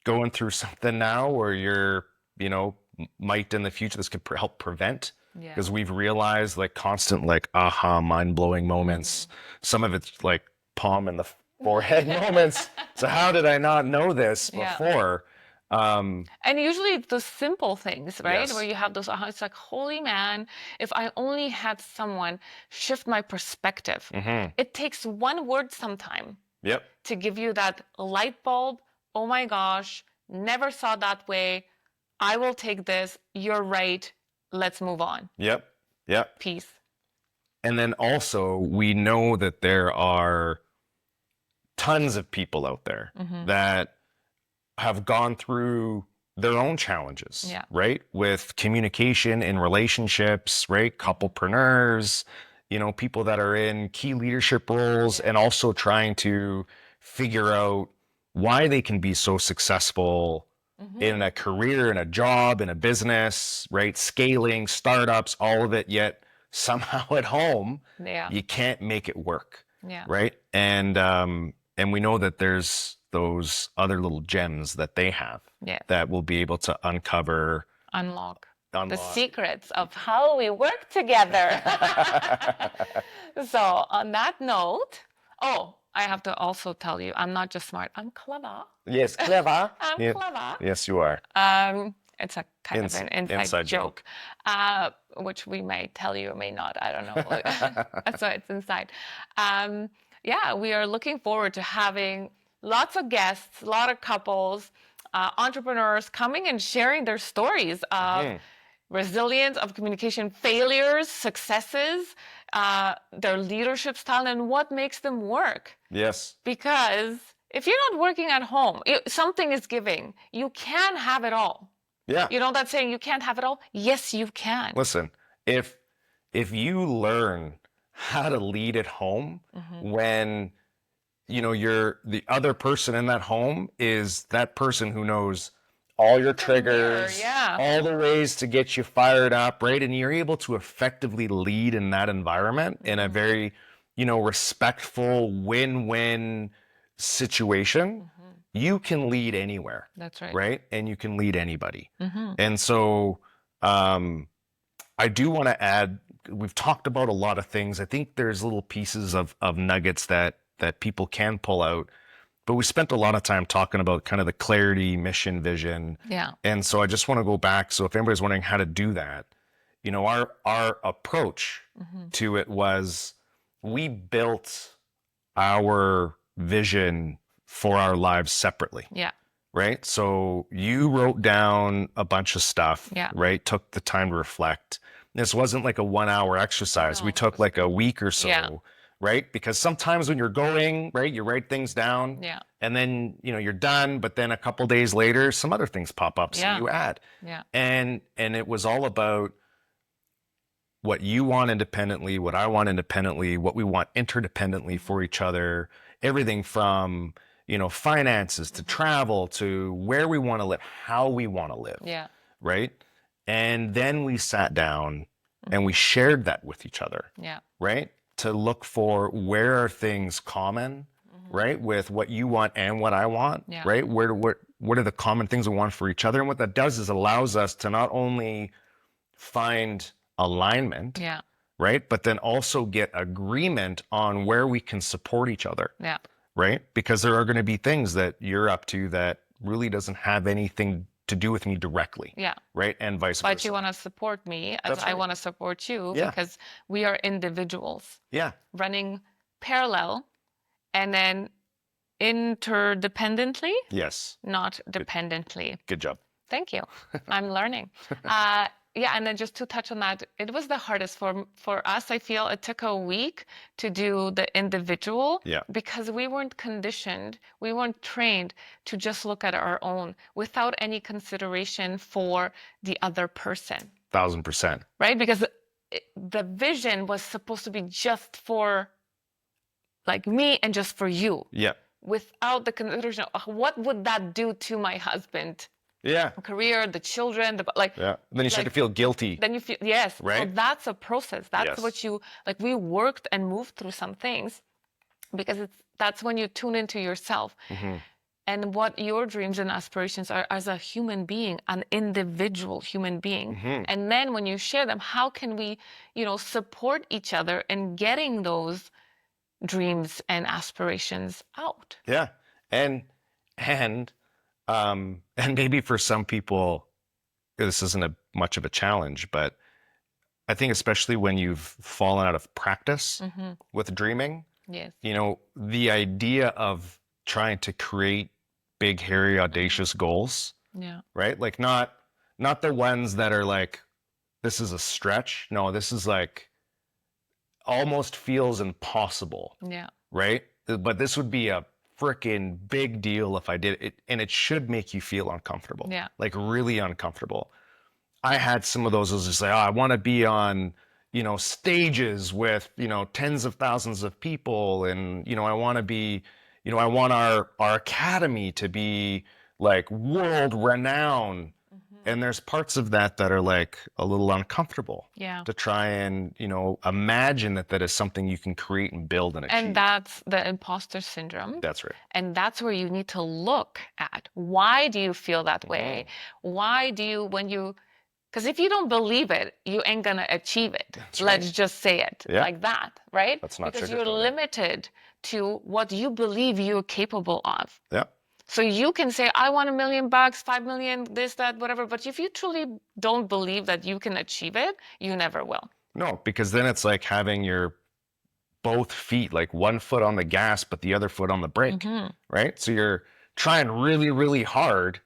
[SPEAKER 2] going through something now or you're, you know, might in the future, this could help prevent.
[SPEAKER 1] Yeah.
[SPEAKER 2] Because we've realized like constant, like, aha, mind-blowing moments. Some of it's like palm in the forehead moments. So how did I not know this
[SPEAKER 1] Yeah.
[SPEAKER 2] before?
[SPEAKER 1] And usually it's the simple things, right?
[SPEAKER 2] Yes.
[SPEAKER 1] Where you have those, it's like, holy man, if I only had someone shift my perspective. It takes one word sometime
[SPEAKER 2] Yep.
[SPEAKER 1] to give you that light bulb. Oh my gosh, never saw that way. I will take this. You're right. Let's move on.
[SPEAKER 2] Yep. Yep.
[SPEAKER 1] Peace.
[SPEAKER 2] And then also, we know that there are tons of people out there that have gone through their own challenges,
[SPEAKER 1] Yeah.
[SPEAKER 2] right? With communication in relationships, right? Couplepreneurs, you know, people that are in key leadership roles and also trying to figure out why they can be so successful in a career, in a job, in a business, right? Scaling, startups, all of it, yet somehow at home,
[SPEAKER 1] Yeah.
[SPEAKER 2] you can't make it work,
[SPEAKER 1] Yeah.
[SPEAKER 2] right? And we know that there's those other little gems that they have
[SPEAKER 1] Yes.
[SPEAKER 2] that will be able to
[SPEAKER 1] Unlock the
[SPEAKER 2] unlock.
[SPEAKER 1] secrets of how we work together. So on that note, I have to also tell you, I'm not just smart, I'm clever.
[SPEAKER 2] Yes, clever.
[SPEAKER 1] I'm
[SPEAKER 2] Yeah.
[SPEAKER 1] clever.
[SPEAKER 2] Yes, you are.
[SPEAKER 1] It's a kind of an inside joke, which we may tell you or may not. I don't know. So it's inside. Yeah, we are looking forward to having lots of guests, a lot of couples, entrepreneurs coming and sharing their stories of resilience, of communication failures, successes, their leadership style, and what makes them work.
[SPEAKER 2] Yes.
[SPEAKER 1] Because if you're not working at home, something is giving. You can have it all.
[SPEAKER 2] Yeah.
[SPEAKER 1] You know that saying, you can't have it all? Yes, you can.
[SPEAKER 2] Listen, if you learn how to lead at home when you're the other person in that home is that person who knows all your triggers, all the ways to get you fired up, right? And you're able to effectively lead in that environment in a very, respectful win-win situation. You can lead anywhere.
[SPEAKER 1] That's right.
[SPEAKER 2] Right? And you can lead anybody. And so I do want to add, we've talked about a lot of things. I think there's little pieces of nuggets that people can pull out. But we spent a lot of time talking about kind of the clarity, mission, vision.
[SPEAKER 1] Yeah.
[SPEAKER 2] And so I just want to go back. So if anybody's wondering how to do that, our approach to it was we built our vision for our lives separately.
[SPEAKER 1] Yeah.
[SPEAKER 2] Right? So you wrote down a bunch of stuff,
[SPEAKER 1] Yeah.
[SPEAKER 2] right? Took the time to reflect. This wasn't like a 1 hour exercise.
[SPEAKER 1] No,
[SPEAKER 2] we took like a week or so.
[SPEAKER 1] Yeah.
[SPEAKER 2] Right? Because sometimes when you're going, right, you write things down.
[SPEAKER 1] Yeah.
[SPEAKER 2] And then, you're done, but then a couple days later, some other things pop up. So you add.
[SPEAKER 1] Yeah.
[SPEAKER 2] And it was all about what you want independently, what I want independently, what we want interdependently for each other, everything from, finances to travel to where we want to live, how we want to live.
[SPEAKER 1] Yeah.
[SPEAKER 2] Right? And then we sat down and we shared that with each other.
[SPEAKER 1] Yeah.
[SPEAKER 2] Right? To look for where are things common, right? With what you want and what I want, right? What are the common things we want for each other? And what that does is allows us to not only find alignment, right? But then also get agreement on where we can support each other.
[SPEAKER 1] Yeah.
[SPEAKER 2] Right? Because there are going to be things that you're up to that really doesn't have anything to do with me directly.
[SPEAKER 1] Yeah.
[SPEAKER 2] Right? And vice versa.
[SPEAKER 1] But you want to support me as I want to support you because we are individuals.
[SPEAKER 2] Yeah.
[SPEAKER 1] Running parallel and then interdependently.
[SPEAKER 2] Yes.
[SPEAKER 1] Not dependently.
[SPEAKER 2] Good job.
[SPEAKER 1] Thank you. I'm learning. And then just to touch on that, it was the hardest for us. I feel it took a week to do the individual because we weren't conditioned, we weren't trained to just look at our own without any consideration for the other person.
[SPEAKER 2] 1000%.
[SPEAKER 1] Right? Because the vision was supposed to be just for like me and just for you.
[SPEAKER 2] Yeah.
[SPEAKER 1] Without the consideration of what would that do to my husband?
[SPEAKER 2] Yeah.
[SPEAKER 1] Career, the children,
[SPEAKER 2] yeah. And then you start to feel guilty.
[SPEAKER 1] Then you feel, yes.
[SPEAKER 2] Right.
[SPEAKER 1] So that's a process. That's what you, we worked and moved through some things because that's when you tune into yourself and what your dreams and aspirations are as a human being, an individual human being. And then when you share them, how can we, support each other in getting those dreams and aspirations out?
[SPEAKER 2] Yeah. And maybe for some people, this isn't much of a challenge, but I think especially when you've fallen out of practice with dreaming, the idea of trying to create big, hairy, audacious goals, right? Like not the ones that are like, this is a stretch. No, this is like almost feels impossible.
[SPEAKER 1] Yeah.
[SPEAKER 2] Right? But this would be a freaking big deal if I did it, and it should make you feel uncomfortable.
[SPEAKER 1] Yeah.
[SPEAKER 2] Like really uncomfortable. I had some of those. I was just like, I want to be on, stages with, tens of thousands of people, and I want to be, I want our academy to be like world renowned. And there's parts of that that are like a little uncomfortable
[SPEAKER 1] Yeah.
[SPEAKER 2] to try and, imagine that is something you can create and build and achieve.
[SPEAKER 1] And that's the imposter syndrome.
[SPEAKER 2] That's right.
[SPEAKER 1] And that's where you need to look at, why do you feel that way? Why do you, because if you don't believe it, you ain't gonna achieve it.
[SPEAKER 2] That's
[SPEAKER 1] Let's
[SPEAKER 2] right.
[SPEAKER 1] just say it like that, right?
[SPEAKER 2] That's not
[SPEAKER 1] because you're
[SPEAKER 2] sugarcoating.
[SPEAKER 1] limited to what you believe you're capable of.
[SPEAKER 2] Yeah.
[SPEAKER 1] So you can say, I want $1 million, 5 million, this, that, whatever. But if you truly don't believe that you can achieve it, you never will.
[SPEAKER 2] No, because then it's like having your both feet, like one foot on the gas, but the other foot on the brake, right? So you're trying really, really hard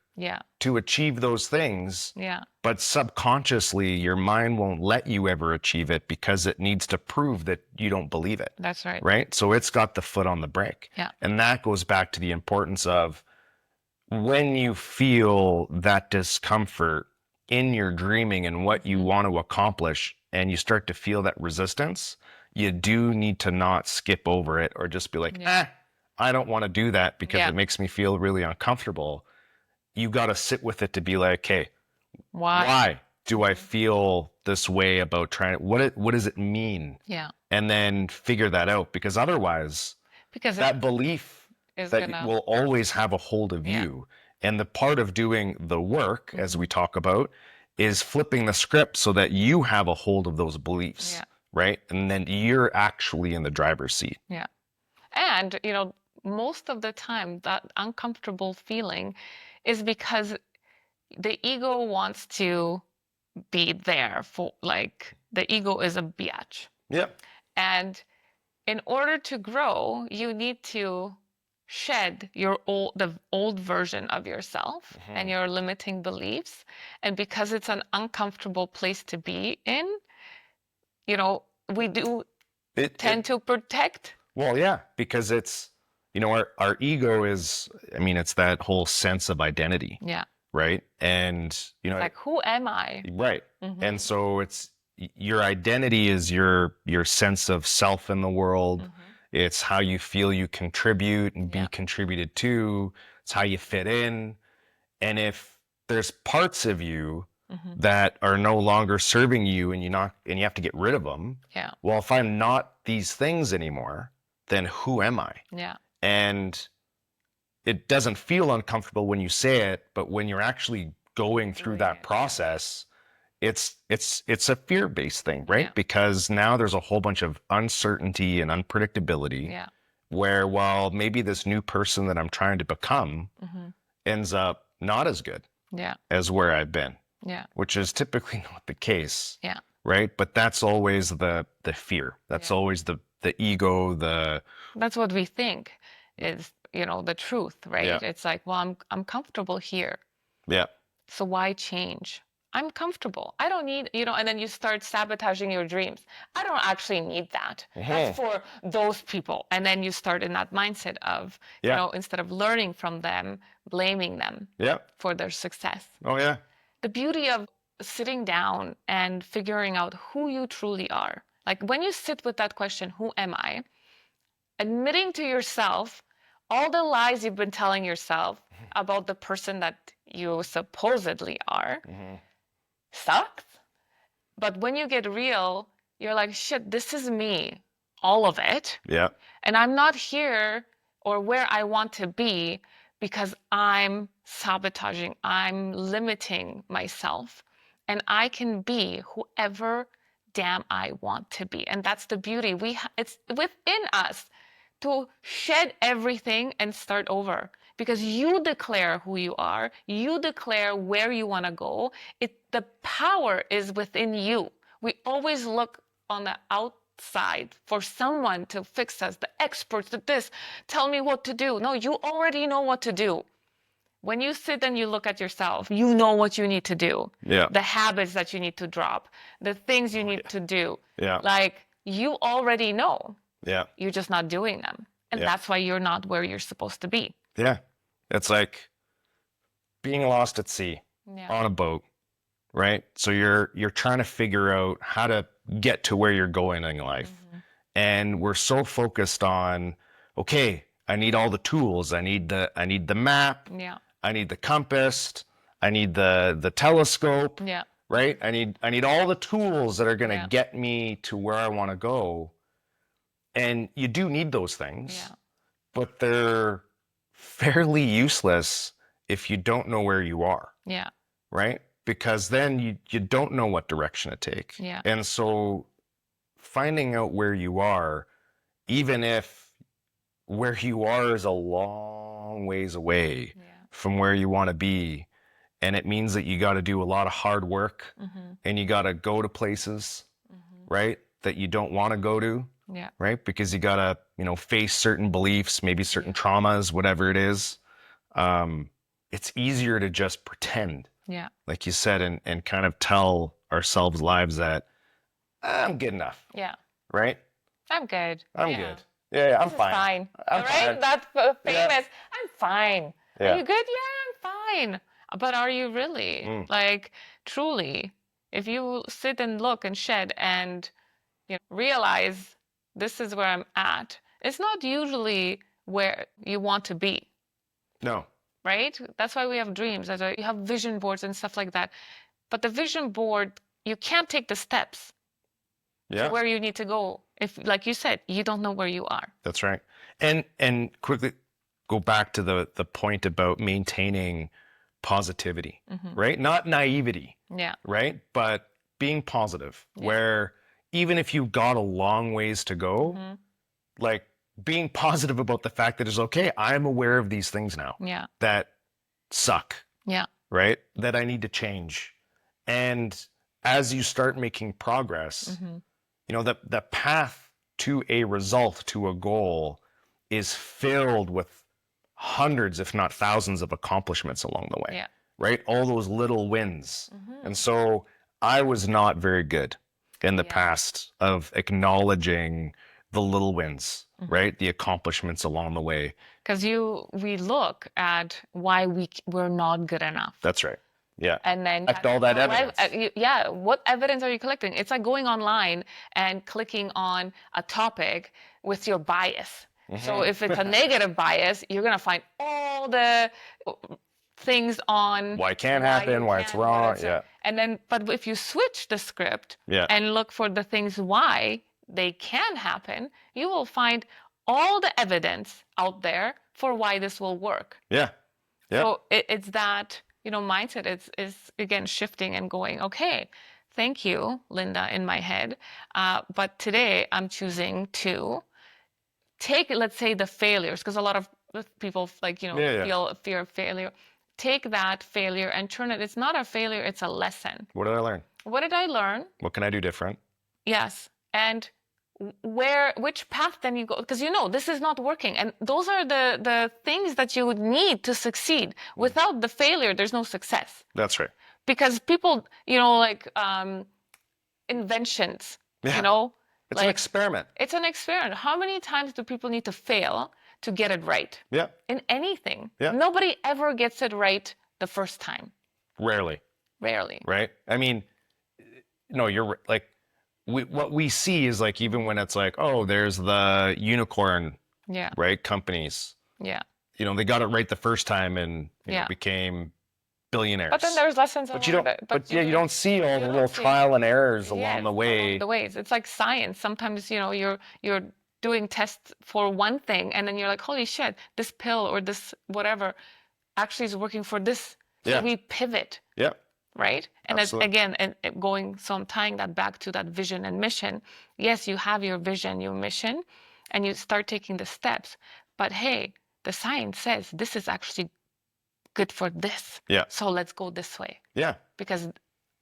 [SPEAKER 2] to achieve those things.
[SPEAKER 1] Yeah.
[SPEAKER 2] But subconsciously, your mind won't let you ever achieve it because it needs to prove that you don't believe it.
[SPEAKER 1] That's right.
[SPEAKER 2] Right? So it's got the foot on the brake.
[SPEAKER 1] Yeah.
[SPEAKER 2] And that goes back to the importance of when you feel that discomfort in your dreaming and what you want to accomplish, and you start to feel that resistance, you do need to not skip over it or just be like, I don't want to do that because it makes me feel really uncomfortable. You got to sit with it to be like, hey, why do I feel this way about trying to, what does it mean?
[SPEAKER 1] Yeah.
[SPEAKER 2] And then figure that out, because otherwise, that belief that will always have a hold of you. And the part of doing the work, as we talk about, is flipping the script so that you have a hold of those beliefs, right? And then you're actually in the driver's seat.
[SPEAKER 1] Yeah. And, most of the time, that uncomfortable feeling is because the ego wants to be there for, like, the ego is a biatch.
[SPEAKER 2] Yeah.
[SPEAKER 1] And in order to grow, you need to shed the old version of yourself and your limiting beliefs. And because it's an uncomfortable place to be in, we do tend to protect.
[SPEAKER 2] Well, yeah, because it's, our ego is, it's that whole sense of identity.
[SPEAKER 1] Yeah.
[SPEAKER 2] Right. And,
[SPEAKER 1] like, who am I?
[SPEAKER 2] Right. And so it's your identity is your sense of self in the world. It's how you feel you contribute and be contributed to. It's how you fit in. And if there's parts of you that are no longer serving you and you have to get rid of them.
[SPEAKER 1] Yeah.
[SPEAKER 2] Well, if I'm not these things anymore, then who am I?
[SPEAKER 1] Yeah.
[SPEAKER 2] And it doesn't feel uncomfortable when you say it, but when you're actually going through that process, it's a fear-based thing, right?
[SPEAKER 1] Yeah.
[SPEAKER 2] Because now there's a whole bunch of uncertainty and unpredictability where, while maybe this new person that I'm trying to become ends up not as good as where I've been, which is typically not the case, right? But that's always the fear. That's always the ego,
[SPEAKER 1] that's what we think is, the truth, right? It's like, well, I'm comfortable here.
[SPEAKER 2] Yeah.
[SPEAKER 1] So why change? I'm comfortable. I don't need, and then you start sabotaging your dreams. I don't actually need that. That's for those people. And then you start in that mindset of, instead of learning from them, blaming them for their success.
[SPEAKER 2] Oh, yeah.
[SPEAKER 1] The beauty of sitting down and figuring out who you truly are. Like, when you sit with that question, who am I? Admitting to yourself all the lies you've been telling yourself about the person that you supposedly are sucks. But when you get real, you're like, shit, this is me, all of it.
[SPEAKER 2] Yeah.
[SPEAKER 1] And I'm not here or where I want to be because I'm sabotaging, I'm limiting myself. And I can be whoever damn I want to be. And that's the beauty. It's within us to shed everything and start over, because you declare who you are, you declare where you want to go. The power is within you. We always look on the outside for someone to fix us, the experts at this, tell me what to do. No, you already know what to do. When you sit and you look at yourself, you know what you need to do.
[SPEAKER 2] Yeah.
[SPEAKER 1] The habits that you need to drop, the things you need to do.
[SPEAKER 2] Yeah.
[SPEAKER 1] Like, you already know.
[SPEAKER 2] Yeah.
[SPEAKER 1] You're just not doing them. And that's why you're not where you're supposed to be.
[SPEAKER 2] Yeah. It's like being lost at sea on a boat, right? So you're trying to figure out how to get to where you're going in life. And we're so focused on, okay, I need all the tools. I need the map.
[SPEAKER 1] Yeah.
[SPEAKER 2] I need the compass. I need the telescope.
[SPEAKER 1] Yeah.
[SPEAKER 2] Right? I need all the tools that are going to
[SPEAKER 1] Yeah.
[SPEAKER 2] get me to where I want to go. And you do need those things,
[SPEAKER 1] Yeah.
[SPEAKER 2] but they're fairly useless if you don't know where you are.
[SPEAKER 1] Yeah.
[SPEAKER 2] Right? Because then you don't know what direction to take.
[SPEAKER 1] Yeah.
[SPEAKER 2] And so finding out where you are, even if where you are is a long ways away
[SPEAKER 1] Yeah.
[SPEAKER 2] from where you want to be, and it means that you got to do a lot of hard work,
[SPEAKER 1] Mm-hmm.
[SPEAKER 2] and you got to go to places,
[SPEAKER 1] Mm-hmm.
[SPEAKER 2] right, that you don't want to go to,
[SPEAKER 1] Yeah.
[SPEAKER 2] right, because you got to, face certain beliefs, maybe certain traumas, whatever it is. It's easier to just pretend,
[SPEAKER 1] Yeah.
[SPEAKER 2] like you said, and kind of tell ourselves lives that I'm good enough,
[SPEAKER 1] Yeah.
[SPEAKER 2] right?
[SPEAKER 1] I'm good.
[SPEAKER 2] I'm
[SPEAKER 1] Yeah.
[SPEAKER 2] good. Yeah, I'm
[SPEAKER 1] This is
[SPEAKER 2] fine.
[SPEAKER 1] fine.
[SPEAKER 2] I'm
[SPEAKER 1] Right?
[SPEAKER 2] fine.
[SPEAKER 1] That's
[SPEAKER 2] Yeah.
[SPEAKER 1] famous. I'm fine. Are
[SPEAKER 2] Yeah.
[SPEAKER 1] you good? Yeah, I'm fine. But are you really?
[SPEAKER 2] Mm.
[SPEAKER 1] Like, truly, if you sit and look and shed and realize this is where I'm at, it's not usually where you want to be,
[SPEAKER 2] No.
[SPEAKER 1] right? That's why we have dreams. That's why you have vision boards and stuff like that. But the vision board, you can't take the steps to
[SPEAKER 2] Yeah.
[SPEAKER 1] where you need to go if, like you said, you don't know where you are.
[SPEAKER 2] That's right. And quickly go back to the point about maintaining positivity, right? Not naivety,
[SPEAKER 1] Yeah.
[SPEAKER 2] right? But being positive,
[SPEAKER 1] Yeah.
[SPEAKER 2] where even if you've got a long ways to go, like being positive about the fact that it's okay, I'm aware of these things now
[SPEAKER 1] Yeah.
[SPEAKER 2] that suck,
[SPEAKER 1] Yeah.
[SPEAKER 2] right? That I need to change. And as you start making progress, the path to a result, to a goal, is filled with hundreds, if not thousands, of accomplishments along the way.
[SPEAKER 1] Yeah.
[SPEAKER 2] Right? All those little wins. And so I was not very good in the past of acknowledging the little wins, right? The accomplishments along the way.
[SPEAKER 1] Because we look at why we're not good enough.
[SPEAKER 2] That's right. Yeah.
[SPEAKER 1] And then
[SPEAKER 2] collect all that evidence.
[SPEAKER 1] Yeah, what evidence are you collecting? It's like going online and clicking on a topic with your bias. So if it's a negative bias, you're gonna find all the things on
[SPEAKER 2] Why it can't happen, why it's wrong. Yeah.
[SPEAKER 1] And then, but if you switch the script
[SPEAKER 2] Yeah.
[SPEAKER 1] and look for the things why they can happen, you will find all the evidence out there for why this will work.
[SPEAKER 2] Yeah. Yeah.
[SPEAKER 1] So it's that, mindset is again shifting and going, okay, thank you, Linda, in my head. But today I'm choosing to take, let's say, the failures, because a lot of people feel fear of failure. Take that failure and turn it. It's not a failure, it's a lesson.
[SPEAKER 2] What did I learn?
[SPEAKER 1] What did I learn?
[SPEAKER 2] What can I do different?
[SPEAKER 1] Yes. And which path then you go, because this is not working, and those are the things that you would need to succeed. Without the failure, there's no success.
[SPEAKER 2] That's right.
[SPEAKER 1] Because people, inventions,
[SPEAKER 2] It's an experiment.
[SPEAKER 1] It's an experiment. How many times do people need to fail to get it right?
[SPEAKER 2] Yeah.
[SPEAKER 1] In anything.
[SPEAKER 2] Yeah.
[SPEAKER 1] Nobody ever gets it right the first time.
[SPEAKER 2] Rarely. Right? I mean, no, you're like, what we see is like, even when it's like, oh, there's the unicorn, right? Companies.
[SPEAKER 1] Yeah.
[SPEAKER 2] They got it right the first time and became billionaires.
[SPEAKER 1] But then there's lessons along
[SPEAKER 2] you don't see all the little trial and errors along the way.
[SPEAKER 1] Along the ways. It's like science. Sometimes, you're doing tests for one thing, and then you're like, holy shit, this pill or this whatever actually is working for this. So we pivot.
[SPEAKER 2] Yeah.
[SPEAKER 1] Right? And it's, again, so I'm tying that back to that vision and mission. Yes, you have your vision, your mission, and you start taking the steps. But hey, the science says this is actually good for this.
[SPEAKER 2] Yeah.
[SPEAKER 1] So let's go this way.
[SPEAKER 2] Yeah.
[SPEAKER 1] Because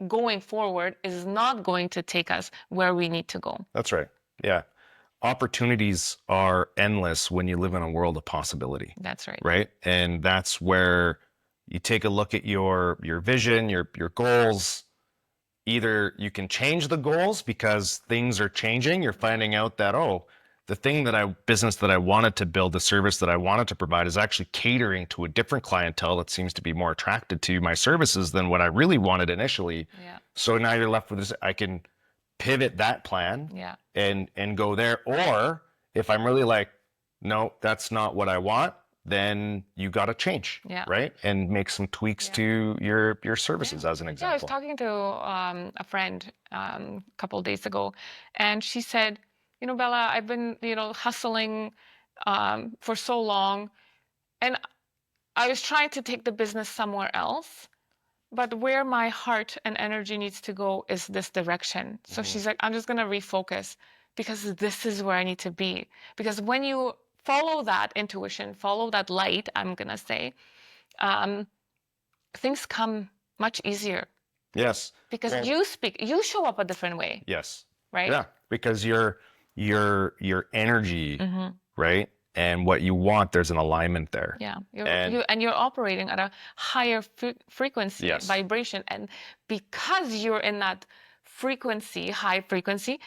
[SPEAKER 1] going forward is not going to take us where we need to go.
[SPEAKER 2] That's right. Yeah. Opportunities are endless when you live in a world of possibility.
[SPEAKER 1] That's right.
[SPEAKER 2] Right? And that's where you take a look at your vision, your goals. Either you can change the goals because things are changing. You're finding out that, the business that I wanted to build, the service that I wanted to provide is actually catering to a different clientele that seems to be more attracted to my services than what I really wanted initially.
[SPEAKER 1] Yeah.
[SPEAKER 2] So now you're left with this, I can pivot that plan and go there. Or if I'm really like, no, that's not what I want, then you got to change,
[SPEAKER 1] Yeah.
[SPEAKER 2] right? And make some tweaks
[SPEAKER 1] Yeah.
[SPEAKER 2] to your services, as an
[SPEAKER 1] Yeah, I was
[SPEAKER 2] example.
[SPEAKER 1] talking to a friend a couple of days ago, and she said, Bella, I've been, hustling for so long, and I was trying to take the business somewhere else, but where my heart and energy needs to go is this direction. So she's like, I'm just going to refocus because this is where I need to be. Because when you follow that intuition, follow that light, I'm going to say, things come much easier.
[SPEAKER 2] Yes.
[SPEAKER 1] Because
[SPEAKER 2] Well,
[SPEAKER 1] you show up a different way,
[SPEAKER 2] yes.
[SPEAKER 1] right?
[SPEAKER 2] Yeah, because your energy,
[SPEAKER 1] Mm-hmm.
[SPEAKER 2] right? And what you want, there's an alignment there.
[SPEAKER 1] Yeah,
[SPEAKER 2] And
[SPEAKER 1] you're operating at a higher frequency,
[SPEAKER 2] yes.
[SPEAKER 1] vibration, and because you're in that frequency, high frequency,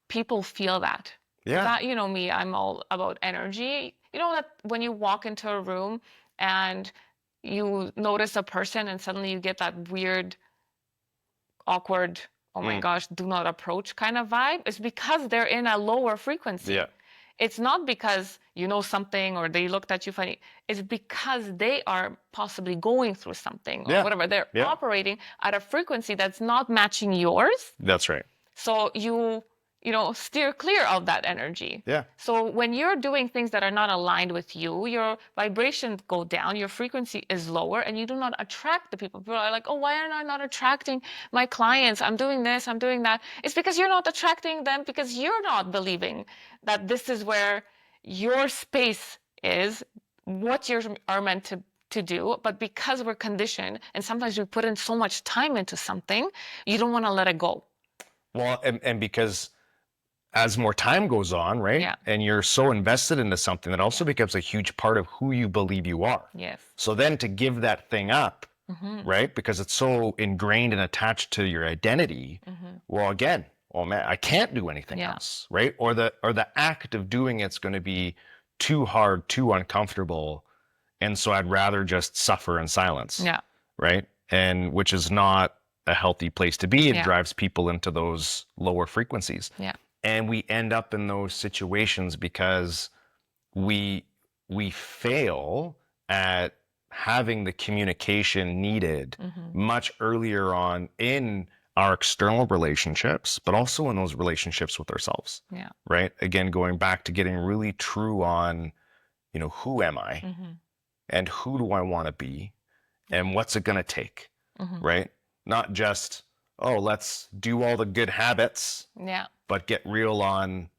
[SPEAKER 1] people feel that.
[SPEAKER 2] Yeah.
[SPEAKER 1] That, you know me, I'm all about energy. You know that when you walk into a room and you notice a person and suddenly you get that weird, awkward, oh my gosh, do not approach kind of vibe, it's because they're in a lower frequency.
[SPEAKER 2] Yeah.
[SPEAKER 1] It's not because you know something or they looked at you funny. It's because they are possibly going through something or whatever. They're operating at a frequency that's not matching yours.
[SPEAKER 2] That's right.
[SPEAKER 1] So steer clear of that energy.
[SPEAKER 2] Yeah.
[SPEAKER 1] So when you're doing things that are not aligned with you, your vibrations go down, your frequency is lower, and you do not attract the people. People are like, oh, why am I not attracting my clients? I'm doing this, I'm doing that. It's because you're not attracting them because you're not believing that this is where your space is, what you are meant to do. But because we're conditioned and sometimes we put in so much time into something, you don't want to let it go.
[SPEAKER 2] Well, and because as more time goes on, right?
[SPEAKER 1] Yeah.
[SPEAKER 2] And you're so invested into something, that also becomes a huge part of who you believe you are.
[SPEAKER 1] Yes.
[SPEAKER 2] So then to give that thing up, right? Because it's so ingrained and attached to your identity. Well, again, oh man, I can't do anything else, right? Or the act of doing it's going to be too hard, too uncomfortable, and so I'd rather just suffer in silence.
[SPEAKER 1] Yeah.
[SPEAKER 2] Right? And which is not a healthy place to be. It drives people into those lower frequencies.
[SPEAKER 1] Yeah.
[SPEAKER 2] And we end up in those situations because we fail at having the communication needed much earlier on in our external relationships, but also in those relationships with ourselves.
[SPEAKER 1] Yeah.
[SPEAKER 2] Right? Again, going back to getting really true on, who am I and who do I want to be and what's it going to take? Right? Not just, oh, let's do all the good habits.
[SPEAKER 1] Yeah.
[SPEAKER 2] But get real on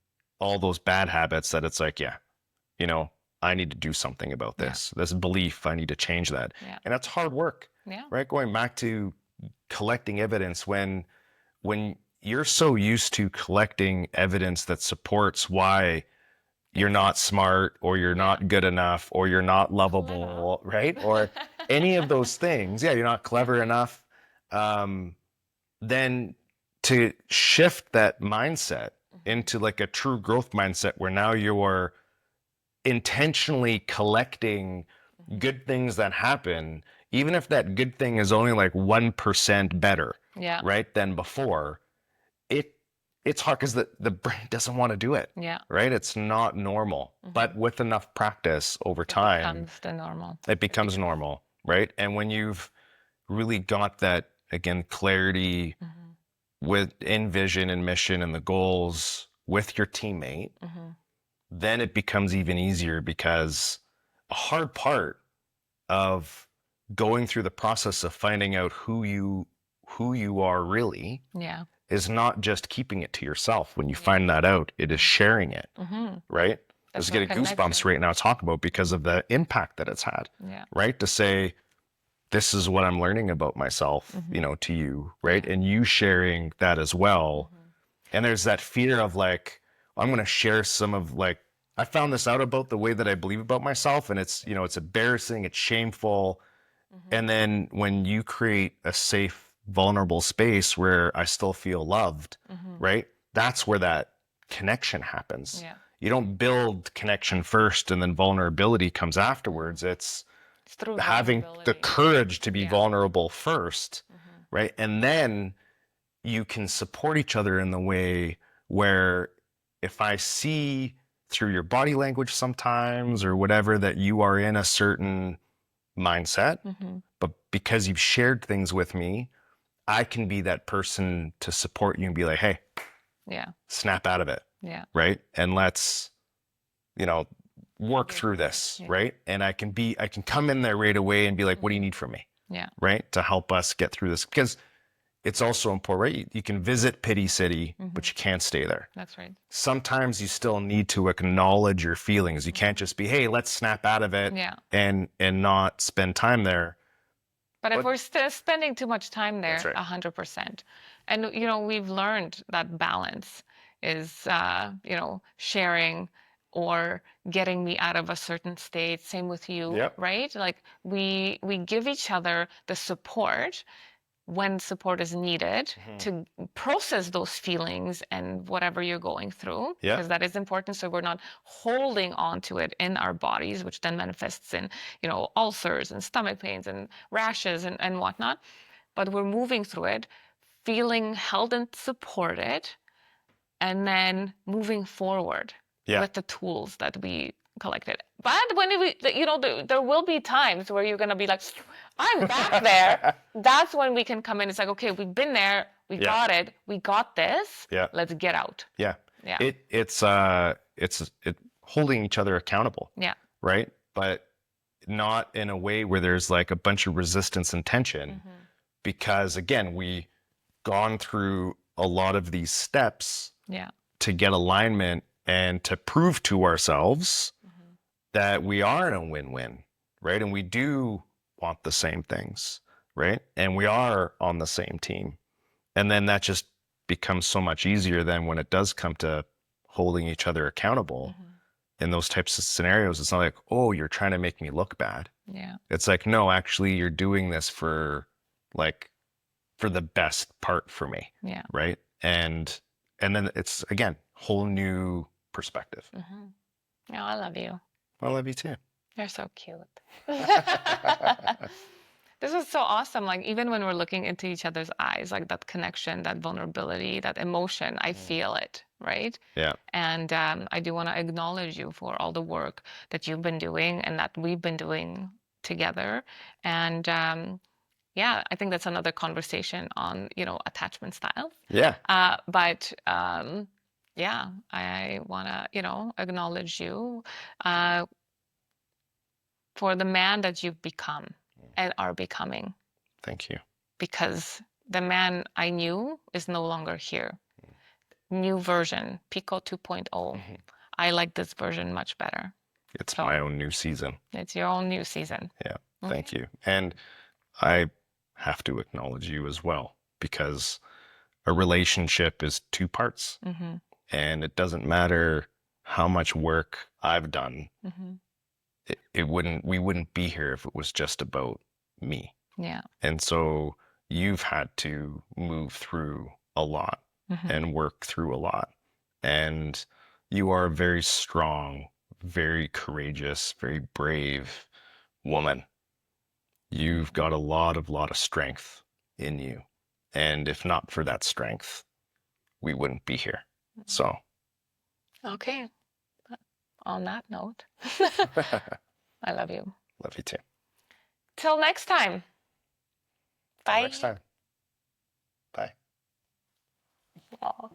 [SPEAKER 2] all those bad habits that it's like, I need to do something about this. This belief, I need to change that.
[SPEAKER 1] Yeah.
[SPEAKER 2] And that's hard work.
[SPEAKER 1] Yeah.
[SPEAKER 2] Right? Going back to collecting evidence, when you're so used to collecting evidence that supports why you're not smart or you're not good enough or you're not lovable, right? Or any of those things. Yeah, you're not clever enough. Then to shift that mindset into like a true growth mindset where now you're intentionally collecting good things that happen, even if that good thing is only like 1% better, right, than before, it's hard because the brain doesn't want to do it.
[SPEAKER 1] Yeah.
[SPEAKER 2] Right? It's not normal. But with enough practice over time, it becomes normal, right? And when you've really got that, again, clarity in vision and mission and the goals with your teammate, then it becomes even easier, because a hard part of going through the process of finding out who you are really is not just keeping it to yourself. When you find that out, it is sharing it, right? I was getting goosebumps right now talking about because of the impact that it's had, right? To say, this is what I'm learning about myself, to you, right? And you sharing that as well. And there's that fear of like, I'm going to share some of like, I found this out about the way that I believe about myself, and it's, it's embarrassing, it's shameful. And then when you create a safe, vulnerable space where I still feel loved, right? That's where that connection happens.
[SPEAKER 1] Yeah.
[SPEAKER 2] You don't build connection first and then vulnerability comes afterwards. It's
[SPEAKER 1] through
[SPEAKER 2] having the courage to be vulnerable first, right? And then you can support each other in the way where if I see through your body language sometimes or whatever that you are in a certain mindset. But because you've shared things with me, I can be that person to support you and be like, hey,
[SPEAKER 1] Yeah.
[SPEAKER 2] snap out of it.
[SPEAKER 1] Yeah.
[SPEAKER 2] Right. And let's, work through this.
[SPEAKER 1] Yeah.
[SPEAKER 2] Right. And I can come in there right away and be like, what do you need from me?
[SPEAKER 1] Yeah.
[SPEAKER 2] Right. To help us get through this. Because it's also important, right? You can visit Pity City, but you can't stay there.
[SPEAKER 1] That's right.
[SPEAKER 2] Sometimes you still need to acknowledge your feelings. You can't just be, hey, let's snap out of it and not spend time there.
[SPEAKER 1] But if we're still spending too much time there,
[SPEAKER 2] That's right.
[SPEAKER 1] 100%. And, we've learned that balance is, sharing or getting me out of a certain state. Same with you,
[SPEAKER 2] Yep.
[SPEAKER 1] right? Like we give each other the support when support is needed to process those feelings and whatever you're going through, because that is important. So we're not holding on to it in our bodies, which then manifests in, ulcers and stomach pains and rashes and whatnot. But we're moving through it, feeling held and supported, and then moving forward with the tools that we collected. But when there will be times where you're going to be like, I'm back there. That's when we can come in. It's like, okay, we've been there. We got it. We got this. Let's get out.
[SPEAKER 2] Yeah.
[SPEAKER 1] Yeah.
[SPEAKER 2] It's holding each other accountable.
[SPEAKER 1] Yeah.
[SPEAKER 2] Right. But not in a way where there's like a bunch of resistance and tension, because again, we gone through a lot of these steps to get alignment and to prove to ourselves that we are in a win-win, right? And we do want the same things, right? And we are on the same team. And then that just becomes so much easier than when it does come to holding each other accountable in those types of scenarios. It's not like, oh, you're trying to make me look bad.
[SPEAKER 1] Yeah.
[SPEAKER 2] It's like, no, actually you're doing this for the best part for me.
[SPEAKER 1] Yeah.
[SPEAKER 2] Right. And then it's, again, whole new perspective.
[SPEAKER 1] Yeah, I love you.
[SPEAKER 2] I love you too.
[SPEAKER 1] You're so cute. This is so awesome. Like, even when we're looking into each other's eyes, like that connection, that vulnerability, that emotion, I feel it, right?
[SPEAKER 2] Yeah.
[SPEAKER 1] And I do want to acknowledge you for all the work that you've been doing and that we've been doing together. And yeah, I think that's another conversation on, attachment styles.
[SPEAKER 2] Yeah.
[SPEAKER 1] But yeah, I want to, acknowledge you for the man that you've become and are becoming.
[SPEAKER 2] Thank you.
[SPEAKER 1] Because the man I knew is no longer here. New version, Pico 2.0. I like this version much better.
[SPEAKER 2] It's my own new season.
[SPEAKER 1] It's your own new season.
[SPEAKER 2] Yeah. Thank you. And I have to acknowledge you as well, because a relationship is two parts. And it doesn't matter how much work I've done. We wouldn't be here if it was just about me.
[SPEAKER 1] Yeah.
[SPEAKER 2] And so you've had to move through a lot and work through a lot. And you are a very strong, very courageous, very brave woman. You've got a lot of strength in you. And if not for that strength, we wouldn't be here. So.
[SPEAKER 1] Okay. On that note, I love you.
[SPEAKER 2] Love you too.
[SPEAKER 1] Till next time. Bye.
[SPEAKER 2] Till next time. Bye.
[SPEAKER 1] Aw.